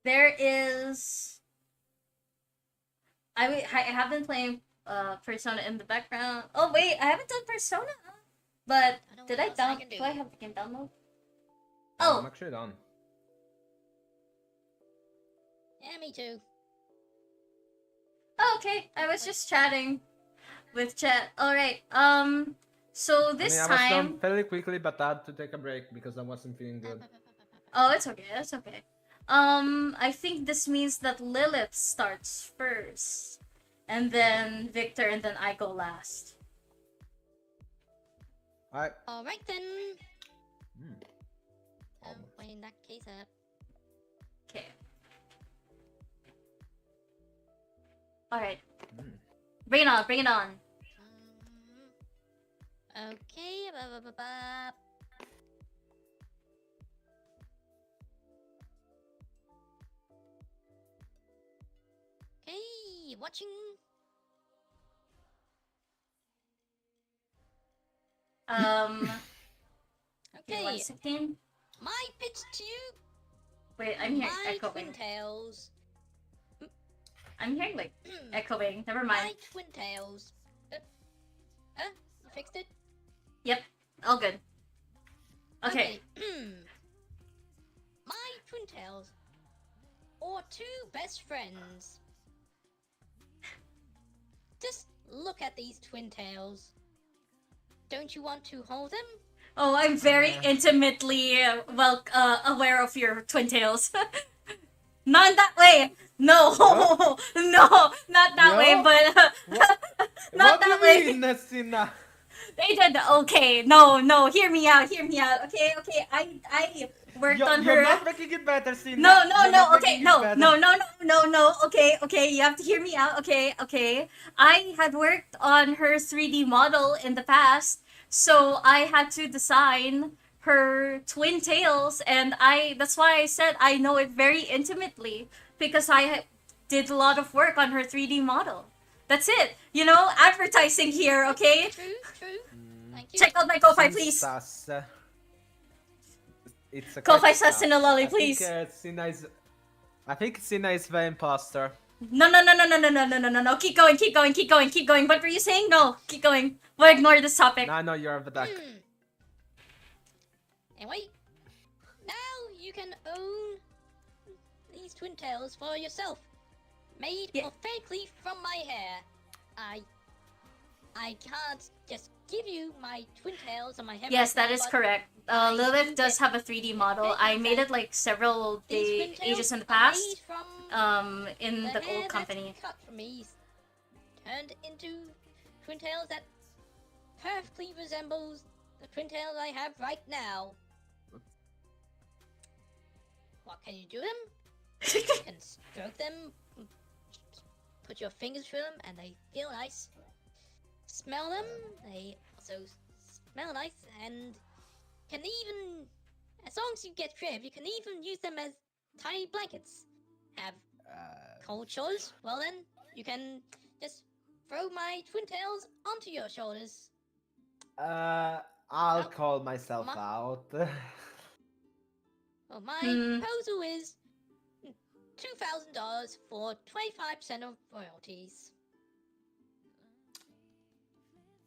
There is. I have been playing Persona in the background. Oh wait, I haven't done Persona. But did I down? Do I have the game download? I'm Oh, actually done. Yeah, me too. oh, okay. I was just chatting with chat. All right. So this I was time. done fairly quickly, but I had to take a break because I wasn't feeling good. Oh, it's okay. It's okay. I think this means that Lilith starts first, and then Victor, and then I go last. Alright. Alright then. Oh. Well, in that case, Okay. All right. Bring it on. Bring it on. okay. Okay, watching. Okay. 1 Okay, second. my pitch to you. Wait, I'm hearing My echoing. twin tails. I'm hearing like echoing. Never mind. My twin tails. You fixed it? Yep. All good. Okay. My twin tails. Or two best friends. Just look at these twin tails. Don't you want to hold them? Oh, I'm very intimately aware of your twin tails. Not in that way. No, no, not that way. But not What that do you way. mean, Sina? They did. Okay, no. Hear me out. Okay. I worked on her. You're not making it better, Sina. No. You're not Okay, making it no. better. Okay. You have to hear me out. Okay. I had worked on her 3D model in the past, so I had to design her twin tails, and that's why I said I know it very intimately because I did a lot of work on her 3D model. That's it. Advertising here, okay? True. Thank you. Check out my Ko-Fi, please. Sus. It's a Ko-Fi quite sus in a lolly, I please. I think Sina is the imposter. No. Keep going. What were you saying? No, keep going. We'll ignore this topic. No, I know you're the duck. Anyway, now you can own these twin tails for yourself. Made authentically from my hair. I can't just give you my twin tails on my hair. Yes, right that now, is but correct. Lilith does have a 3D model. I made it like several these twin tails ages in the are past. made from In the hair old company. that's cut from me, turned into twin tails that perfectly resembles the twin tails I have right now. What can you do them? You can stroke them, put your fingers through them, and they feel nice. Smell them, they also smell nice, and can even, as long as you get creative, you can even use them as tiny blankets. Have cold shoulders? Well then, you can just throw my twin tails onto your shoulders. I'll call myself out. Well, my proposal is $2,000 for 25% of royalties.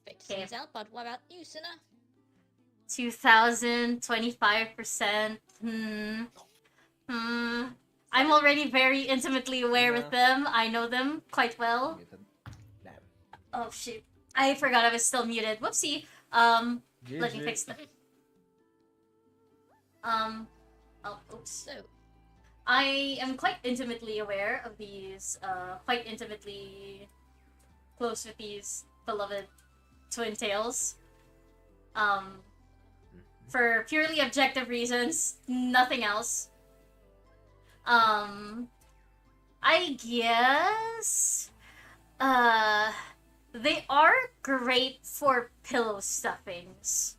Fake to say out, but what about you, Sinner? 2,000, 25%. I'm already very intimately aware with them. I know them quite well. Oh shoot. I forgot I was still muted. Whoopsie. Let me fix that. Oh, oops. So, I am quite intimately aware of these, quite intimately close with these beloved twin tails. for purely objective reasons, nothing else. I guess they are great for pillow stuffings.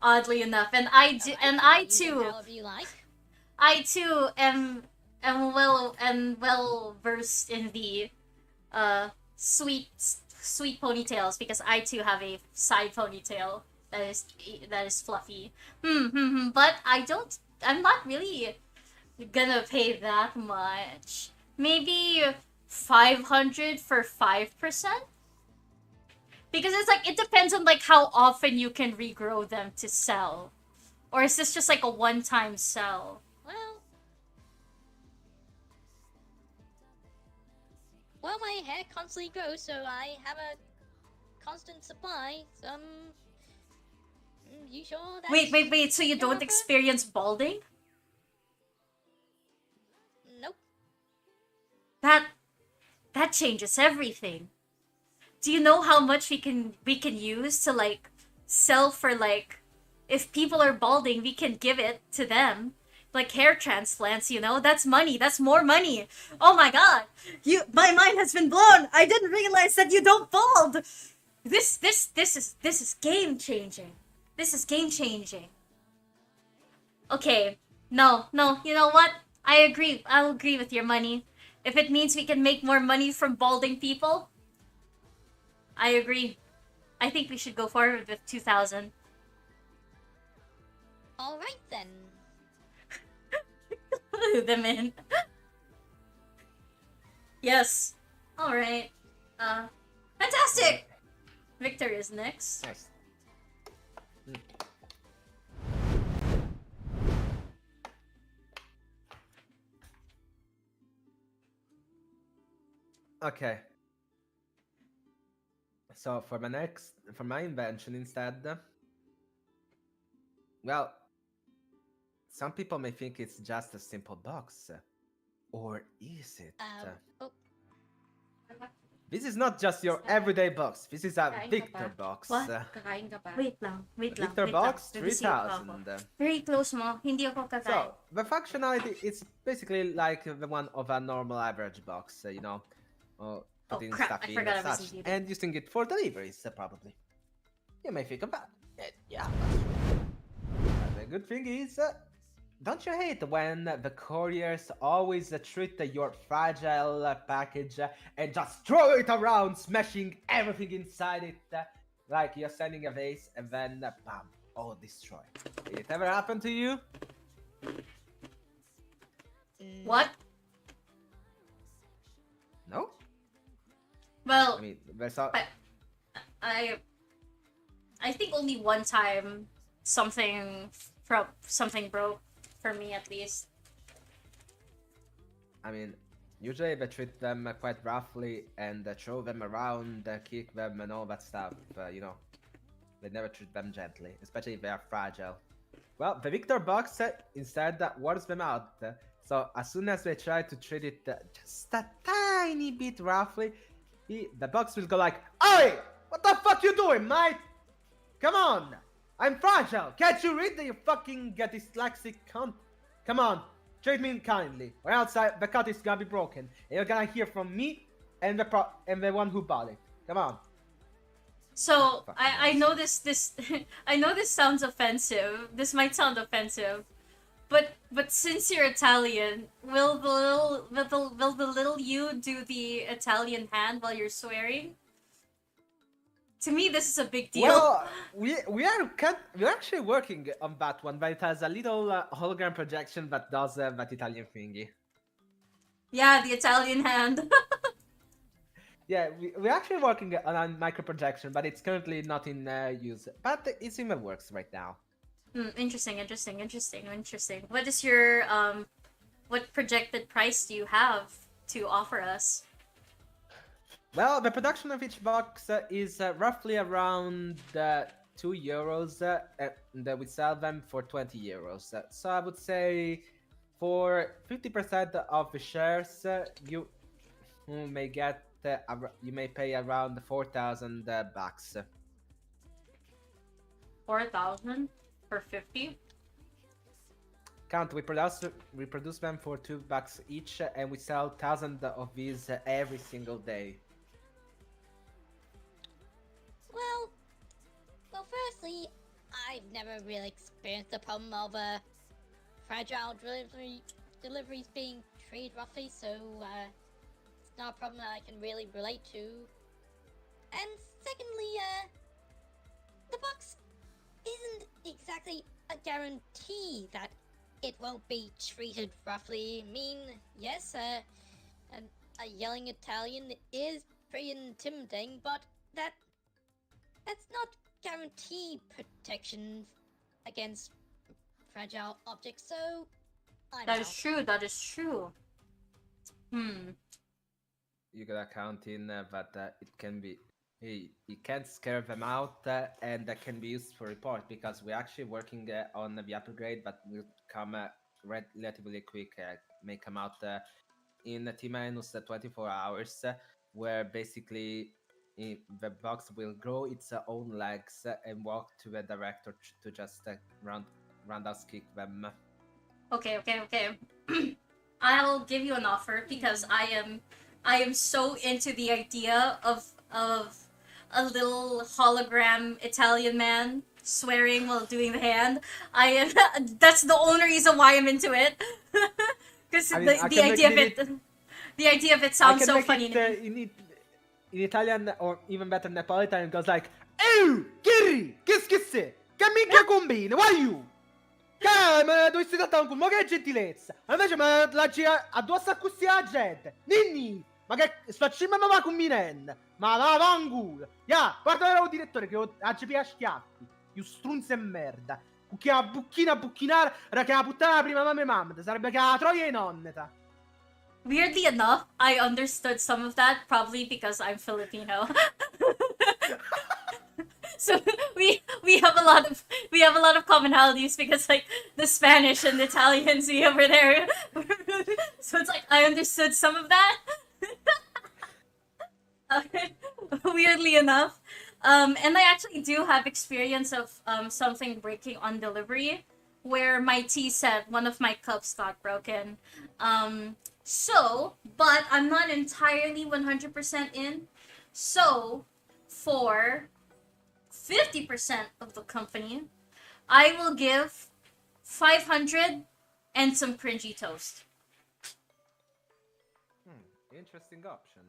Oddly enough, and I Use them too, however you like. am well versed in the sweet ponytails because I too have a side ponytail that is fluffy. But I'm not really gonna pay that much. Maybe 500 for 5%? Because it's like it depends on like how often you can regrow them to sell. Or is this just like a one-time sell? Well, my hair constantly grows, so I have a constant supply. You sure that's... Wait, so you don't offer? experience balding? Nope. That changes everything. Do you know how much we can use to like sell for like if people are balding, we can give it to them. Like hair transplants, you know? That's money. That's more money. Oh my god. My mind has been blown. I didn't realize that you don't bald. This is game changing. This is game changing. Okay. No, you know what? I agree. I'll agree with your money. If it means we can make more money from balding people, I agree. I think we should go forward with 2,000. Alright then. Clue them in. Yes. Alright. Fantastic! Victor is next. Nice. Okay. So for my invention instead, well, some people may think it's just a simple box, or is it? Oh, This is not just your everyday box. This is a Kain ka Victor ba? box. What? Kakain ka pa? Wait lang. Victor box Bibisita pa 3000. ako. Very close mo. Hindi ako kakain. So the functionality is basically like the one of a normal average box, you know, putting crap, stuff I in forgot and I was such, muted. and using it for deliveries, probably. You may think about it. Yeah, that's true. But the good thing is, don't you hate when the couriers always treat your fragile package and just throw it around, smashing everything inside it, like you're sending a vase and then bam, all destroyed. Did it ever happen to you? What? No? Well, I mean, there's a... I think only one time something broke for me at least. I mean, usually they treat them quite roughly and throw them around, kick them and all that stuff, you know. They never treat them gently, especially if they are fragile. Well, the Victor box instead wears them out. So as soon as they try to treat it just a tiny bit roughly, the box will go like, "Oi! What the fuck you doing, mate? Come on! I'm fragile! Can't you read that you fucking dyslexic cunt? Come on, treat me kindly, or else the cut is gonna be broken, and you're gonna hear from me and the one who bought it. Come on." So I know this I know this sounds offensive. This might sound offensive, but since you're Italian, will the little you do the Italian hand while you're swearing? To me, this is a big deal. Well, we're actually working on that one, but it has a little hologram projection that does that Italian thingy. Yeah, the Italian hand. Yeah, we're actually working on a micro projection, but it's currently not in use. But it's in the works right now. Interesting. What is your what projected price do you have to offer us? Well, the production of each box is roughly around €2, and we sell them for €20. So I would say for 50% of the shares, you may get you may pay around 4,000 bucks. 4,000 for 50. Count, we produce them for $2 each, and we sell thousands of these every single day. Well, firstly, I've never really experienced the problem of fragile deliveries being treated roughly, so it's not a problem that I can really relate to. And secondly, the box isn't exactly a guarantee that it won't be treated roughly. I mean, yes, a yelling Italian is pretty intimidating, but that's not guarantee protection against fragile objects, so That is true, that is true. You gotta count in that it can be. You can't scare them out, and that can be used for report because we're actually working on the upgrade that will come relatively quick. May come out in T-minus 24 hours, where basically the box will grow its own legs and walk to the director to just roundhouse kick them. Okay. I'll give you an offer because I am so into the idea of a little hologram Italian man swearing while doing the hand. That's the only reason why I'm into it. Because the idea of it sounds so funny. In Italian or even better Neapolitan, it goes like, "Ehi, Kirri, che sei? Che minchia combini? Why you? Che me dovresti trattare un culo, ma che gentilezza! Invece me la gira addosso a così la gente! Ninni! Ma che sto cima mi va combinando! Ma va vangulo! Ya, guarda il direttore che oggi pia schiaffi! You strunze e merda! Che a buchinare, era che la puttana prima mamma, sarebbe che la troia in onneta! Weirdly enough, I understood some of that probably because I'm Filipino. So we have a lot of commonalities because like the Spanish and the Italians we over there. So it's like I understood some of that. Weirdly enough. And I actually do have experience of something breaking on delivery where my tea set, one of my cups got broken. But I'm not entirely 100% in. So, for 50% of the company, I will give 500 and some cringy toast. Interesting option.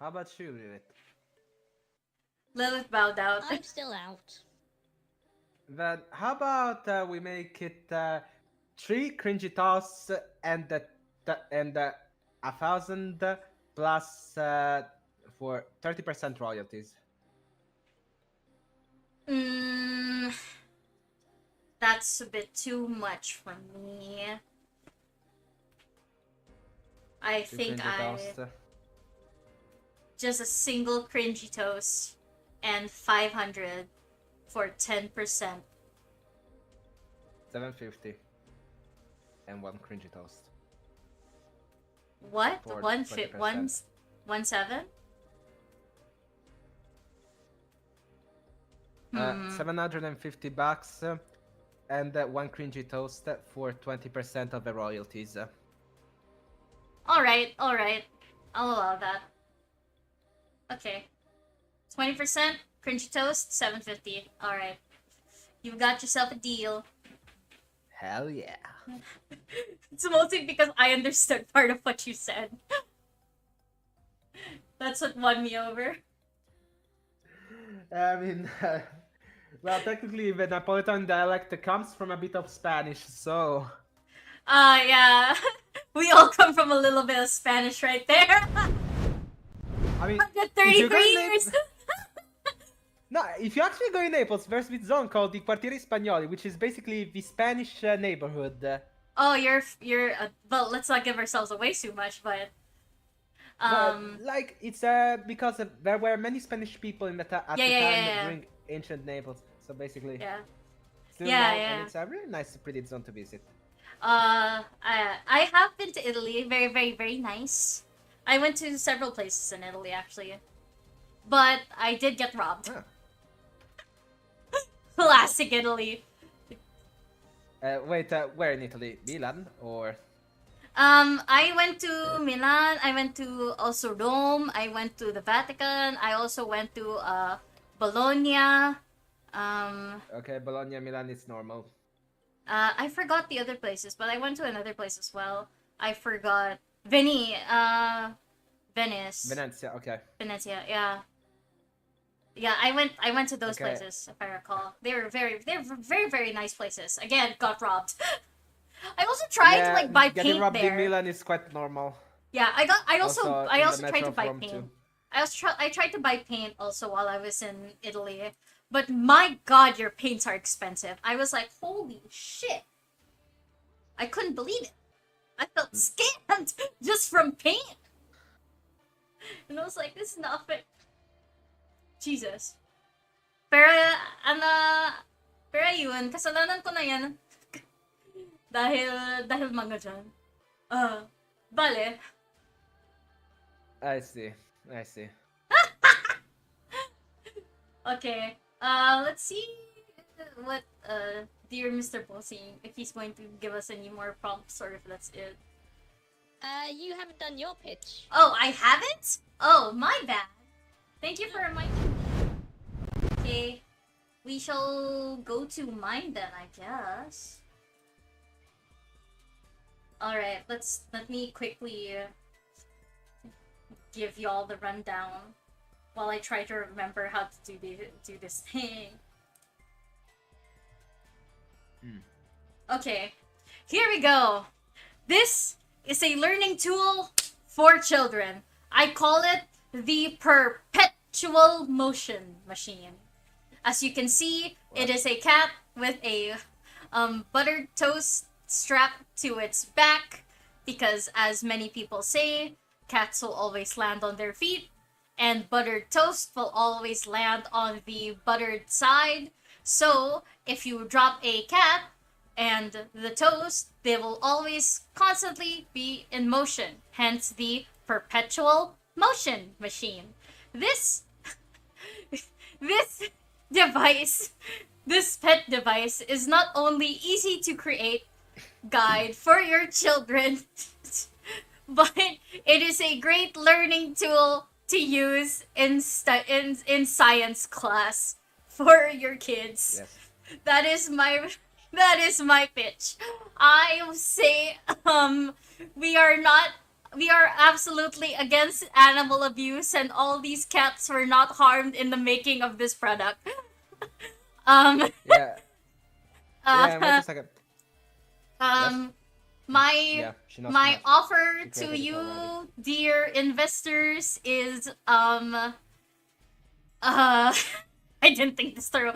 How about you, Lilith? Lilith bowed out. I'm still out. Then how about we make it 3 cringy toss and 1,000 plus for 30% royalties. That's a bit too much for me. I think just a single cringy toast and 500 for 10%. 750 and 1 cringy toast. What? For 1.7? 750 bucks and 1 cringy toast for 20% of the royalties. Alright. I'll allow that. Okay. 20% cringy toast, 750. Alright. You've got yourself a deal. Hell yeah. It's mostly because I understood part of what you said. That's what won me over. I mean, well, technically the Napolitan dialect comes from a bit of Spanish, so... Yeah. We all come from a little bit of Spanish right there. I mean, 133 years! No, if you actually go in Naples, there's this zone called the Quartieri Spagnoli, which is basically the Spanish neighborhood. Oh, you're well, let's not give ourselves away too much, but... like, it's because there were many Spanish people in the at the time during ancient Naples, so basically... Yeah. Still now, and it's a really nice, pretty zone to visit. I have been to Italy. Very, very, very nice. I went to several places in Italy, actually. But I did get robbed. Huh. Classic Italy. Wait, where in Italy? Milan or? I went to Milan. I went to also Rome. I went to the Vatican. I also went to Bologna. Okay, Bologna, Milan is normal. I forgot the other places, but I went to another place as well. I forgot Venice. Venezia, okay. Venezia, yeah. Yeah, I went to those Okay. places, if I recall. They were very nice places. Again, got robbed. I also tried to like buy getting paint robbed there. in Milan is quite normal. Yeah, I Also, also in the tried to metro buy from paint. too. I tried to buy paint also while I was in Italy. But my god, your paints are expensive. I was like, holy shit. I couldn't believe it. I felt scammed just from paint. And I was like, this is not fair. Jesus. Pero, pero yun, kasalanan ko na yan. dahil mga dyan. Bale. I see. Okay. Let's see what dear Mr. Bossing, if he's going to give us any more prompts or if that's it. You haven't done your pitch. Oh, I haven't? Oh, my bad. Thank you for reminding me. Okay. We shall go to mine then, I guess. Alright, let me quickly give y'all the rundown while I try to remember how to do this thing. Okay, here we go. This is a learning tool for children. I call it the perpetual motion machine. As you can see, it is a cat with a buttered toast strapped to its back because, as many people say, cats will always land on their feet and buttered toast will always land on the buttered side. So, if you drop a cat and the toast, they will always constantly be in motion, hence the perpetual motion machine. This pet device is not only easy to create guide for your children, but it is a great learning tool to use in science class for your kids. Yes. That is my pitch. I say we are absolutely against animal abuse, and all these cats were not harmed in the making of this product. Yeah. Yeah, wait a second. Um, Yeah, she knows too my much. offer She to created it you, already. dear investors, is I didn't think this through.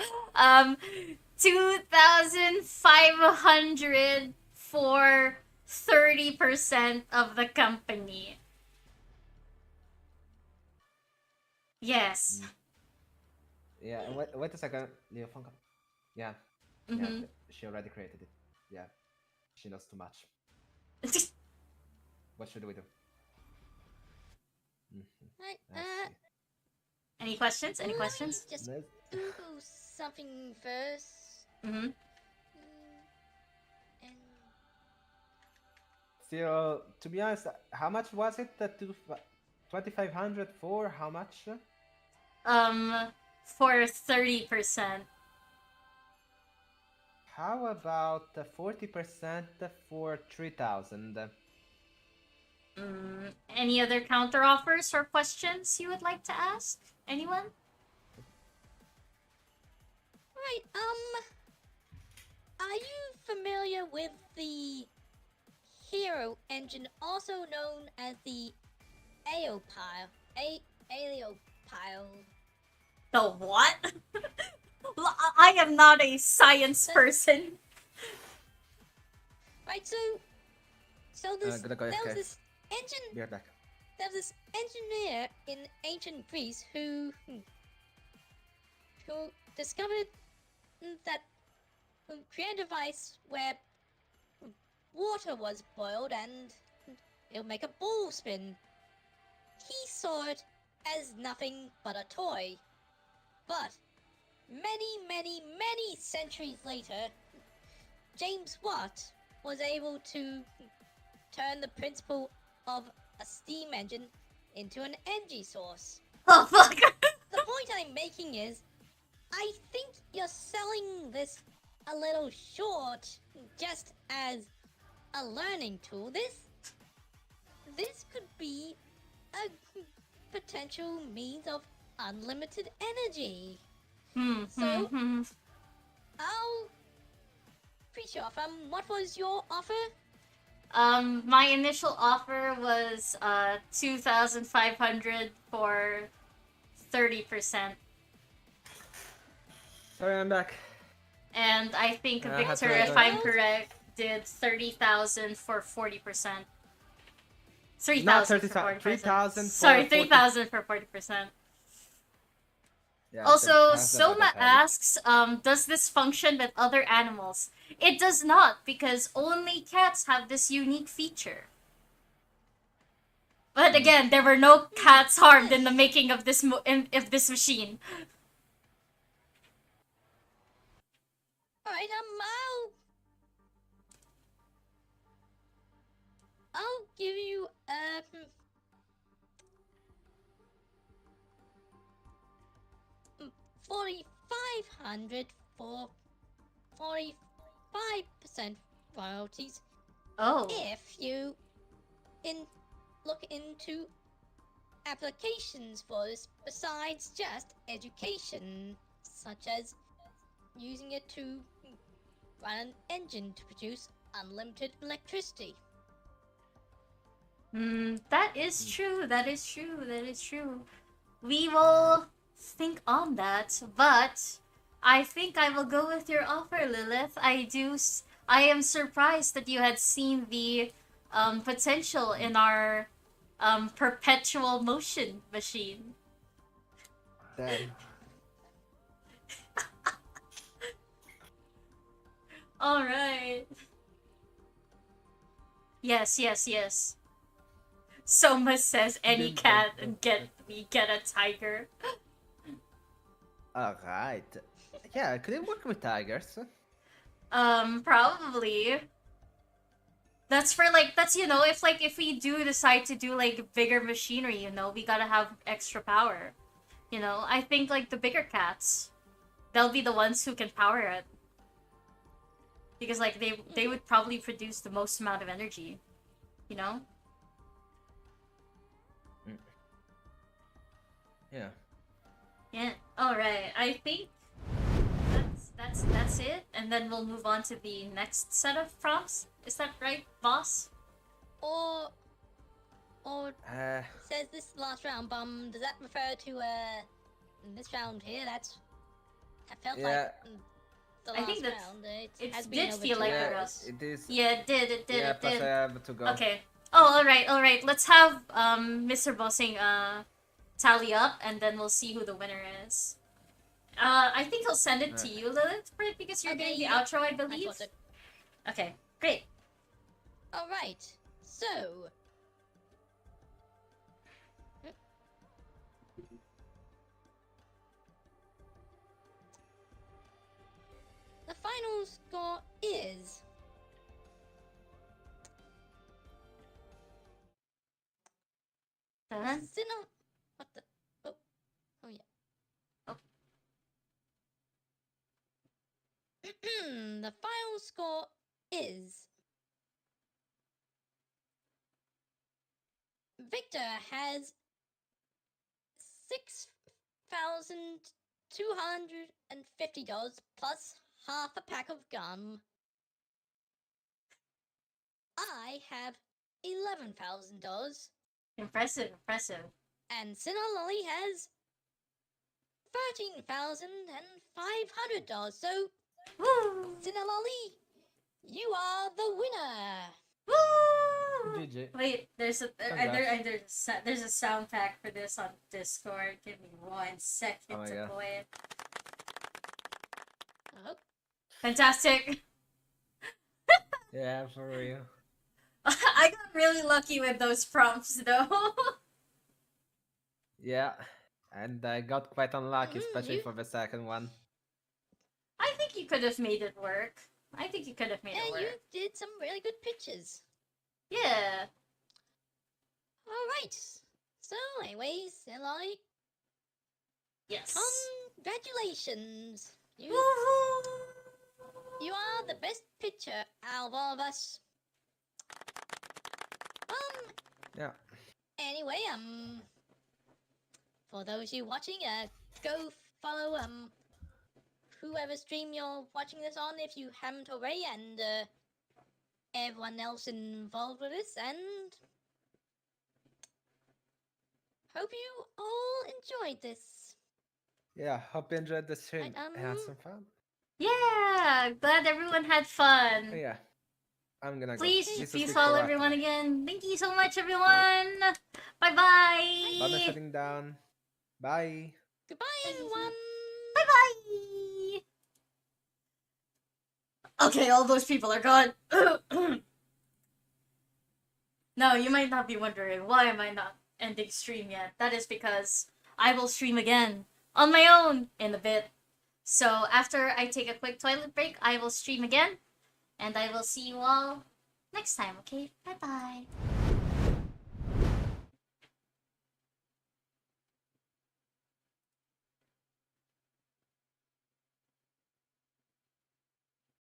2,500 for 30% of the company. Yes. Yeah, and wait a second. Leo Funka. Yeah. Mm-hmm. Yeah, she already created it. Yeah. She knows too much. What should we do? Right, I see. Any questions? Any questions? Just Let's- Google something first. Mm-hmm. And Still, to be honest, how much was it? 2,500 for how much? For 30%. How about 40% for 3,000? Any other counter offers or questions you would like to ask? Anyone? right, are you familiar with the hero engine, also known as the Aeopile? Aeopile. The what? I am not a science person. Right, so this Gonna go there was AFK. this engine. Be right back. There was this engineer in ancient Greece who discovered that created a device where water was boiled and it'll make a ball spin. He saw it as nothing but a toy. But many centuries later, James Watt was able to turn the principle of a steam engine into an energy source. Oh fuck! The point I'm making is, I think you're selling this a little short just as a learning tool. This could be a potential means of unlimited energy. So, I'll pretty off. What was your offer? My initial offer was 2,500 for 30%. Sorry, I'm back. And I think I had to Victor, if go. I'm correct, did 30,000 for 40%. Not 3,000 for 30,000. 40%. 3,000 for Sorry, 40. 3,000 for 40%. Yeah, Also, that's not Soma that heavy. asks, does this function with other animals? It does not, because only cats have this unique feature. But again, there were no cats harmed in the making of this of this machine. Alright, I'll give you 4,500 for 45% royalties Oh. if you look into applications for this besides just education, such as using it to run an engine to produce unlimited electricity. That is true. That is true. That is true. We will think on that, but I think I will go with your offer, Lilith. I am surprised that you had seen the potential in our perpetual motion machine. Damn. All right. Yes. Soma says any cat and we get a tiger. Alright. Yeah, could it work with tigers? Probably. That's if we do decide to do like bigger machinery, we gotta have extra power. I think like the bigger cats, they'll be the ones who can power it. Because like they would probably produce the most amount of energy. Yeah. Yeah. Alright. I think that's it. And then we'll move on to the next set of prompts. Is that right, boss? Or says this last round, does that refer to this round here? I felt Yeah. like the I last think round. It has it been did over feel 2 like Yeah, for hours. us. it is. Yeah, it did. Yeah, It plus did. I have to go. Okay. Oh, alright. Let's have Mr. Bossing tally up, and then we'll see who the winner is. I think he'll send it to you, Lilith, right? Because you're Okay, doing the yeah. outro, I I believe. thought so. Okay, great. Alright, so... The final score is... Dun. What the... Oh yeah. Oh. The final score is... Victor has $6,250 plus half a pack of gum. I have $11,000. Impressive. And Sinaloli has $13,500. So, Woo! Sinaloli, you are the winner. Woo! GG. Wait, there's a sound pack for this on Discord. Give me 1 second Oh my to God. play it. Oh, Fantastic. Yeah, for real. I got really lucky with those prompts, though. Yeah. And I got quite unlucky, especially you- for the second one. I think you could have made it work. I think you could have made it Yeah, work. you did some really good pictures. Yeah. Alright. So, anyways, Eli, Yes. congratulations. You Woohoo! are the best picture out of all of us. Yeah. Anyway, for those of you watching, go follow whoever stream you're watching this on if you haven't already, and everyone else involved with this, and hope you all enjoyed this. Yeah, hope you enjoyed the stream Right, and had some fun. Yeah, glad everyone had fun. Yeah, I'm gonna Please, go. if This you is follow Victor everyone Rattler. again, thank you so much, everyone. Bye Bye, bye. shutting down. Bye. Goodbye, everyone. Bye bye. Okay, all those people are gone. Now, you might not be wondering why am I not ending stream yet. That is because I will stream again on my own in a bit. So after I take a quick toilet break, I will stream again. And I will see you all next time, okay? Bye bye.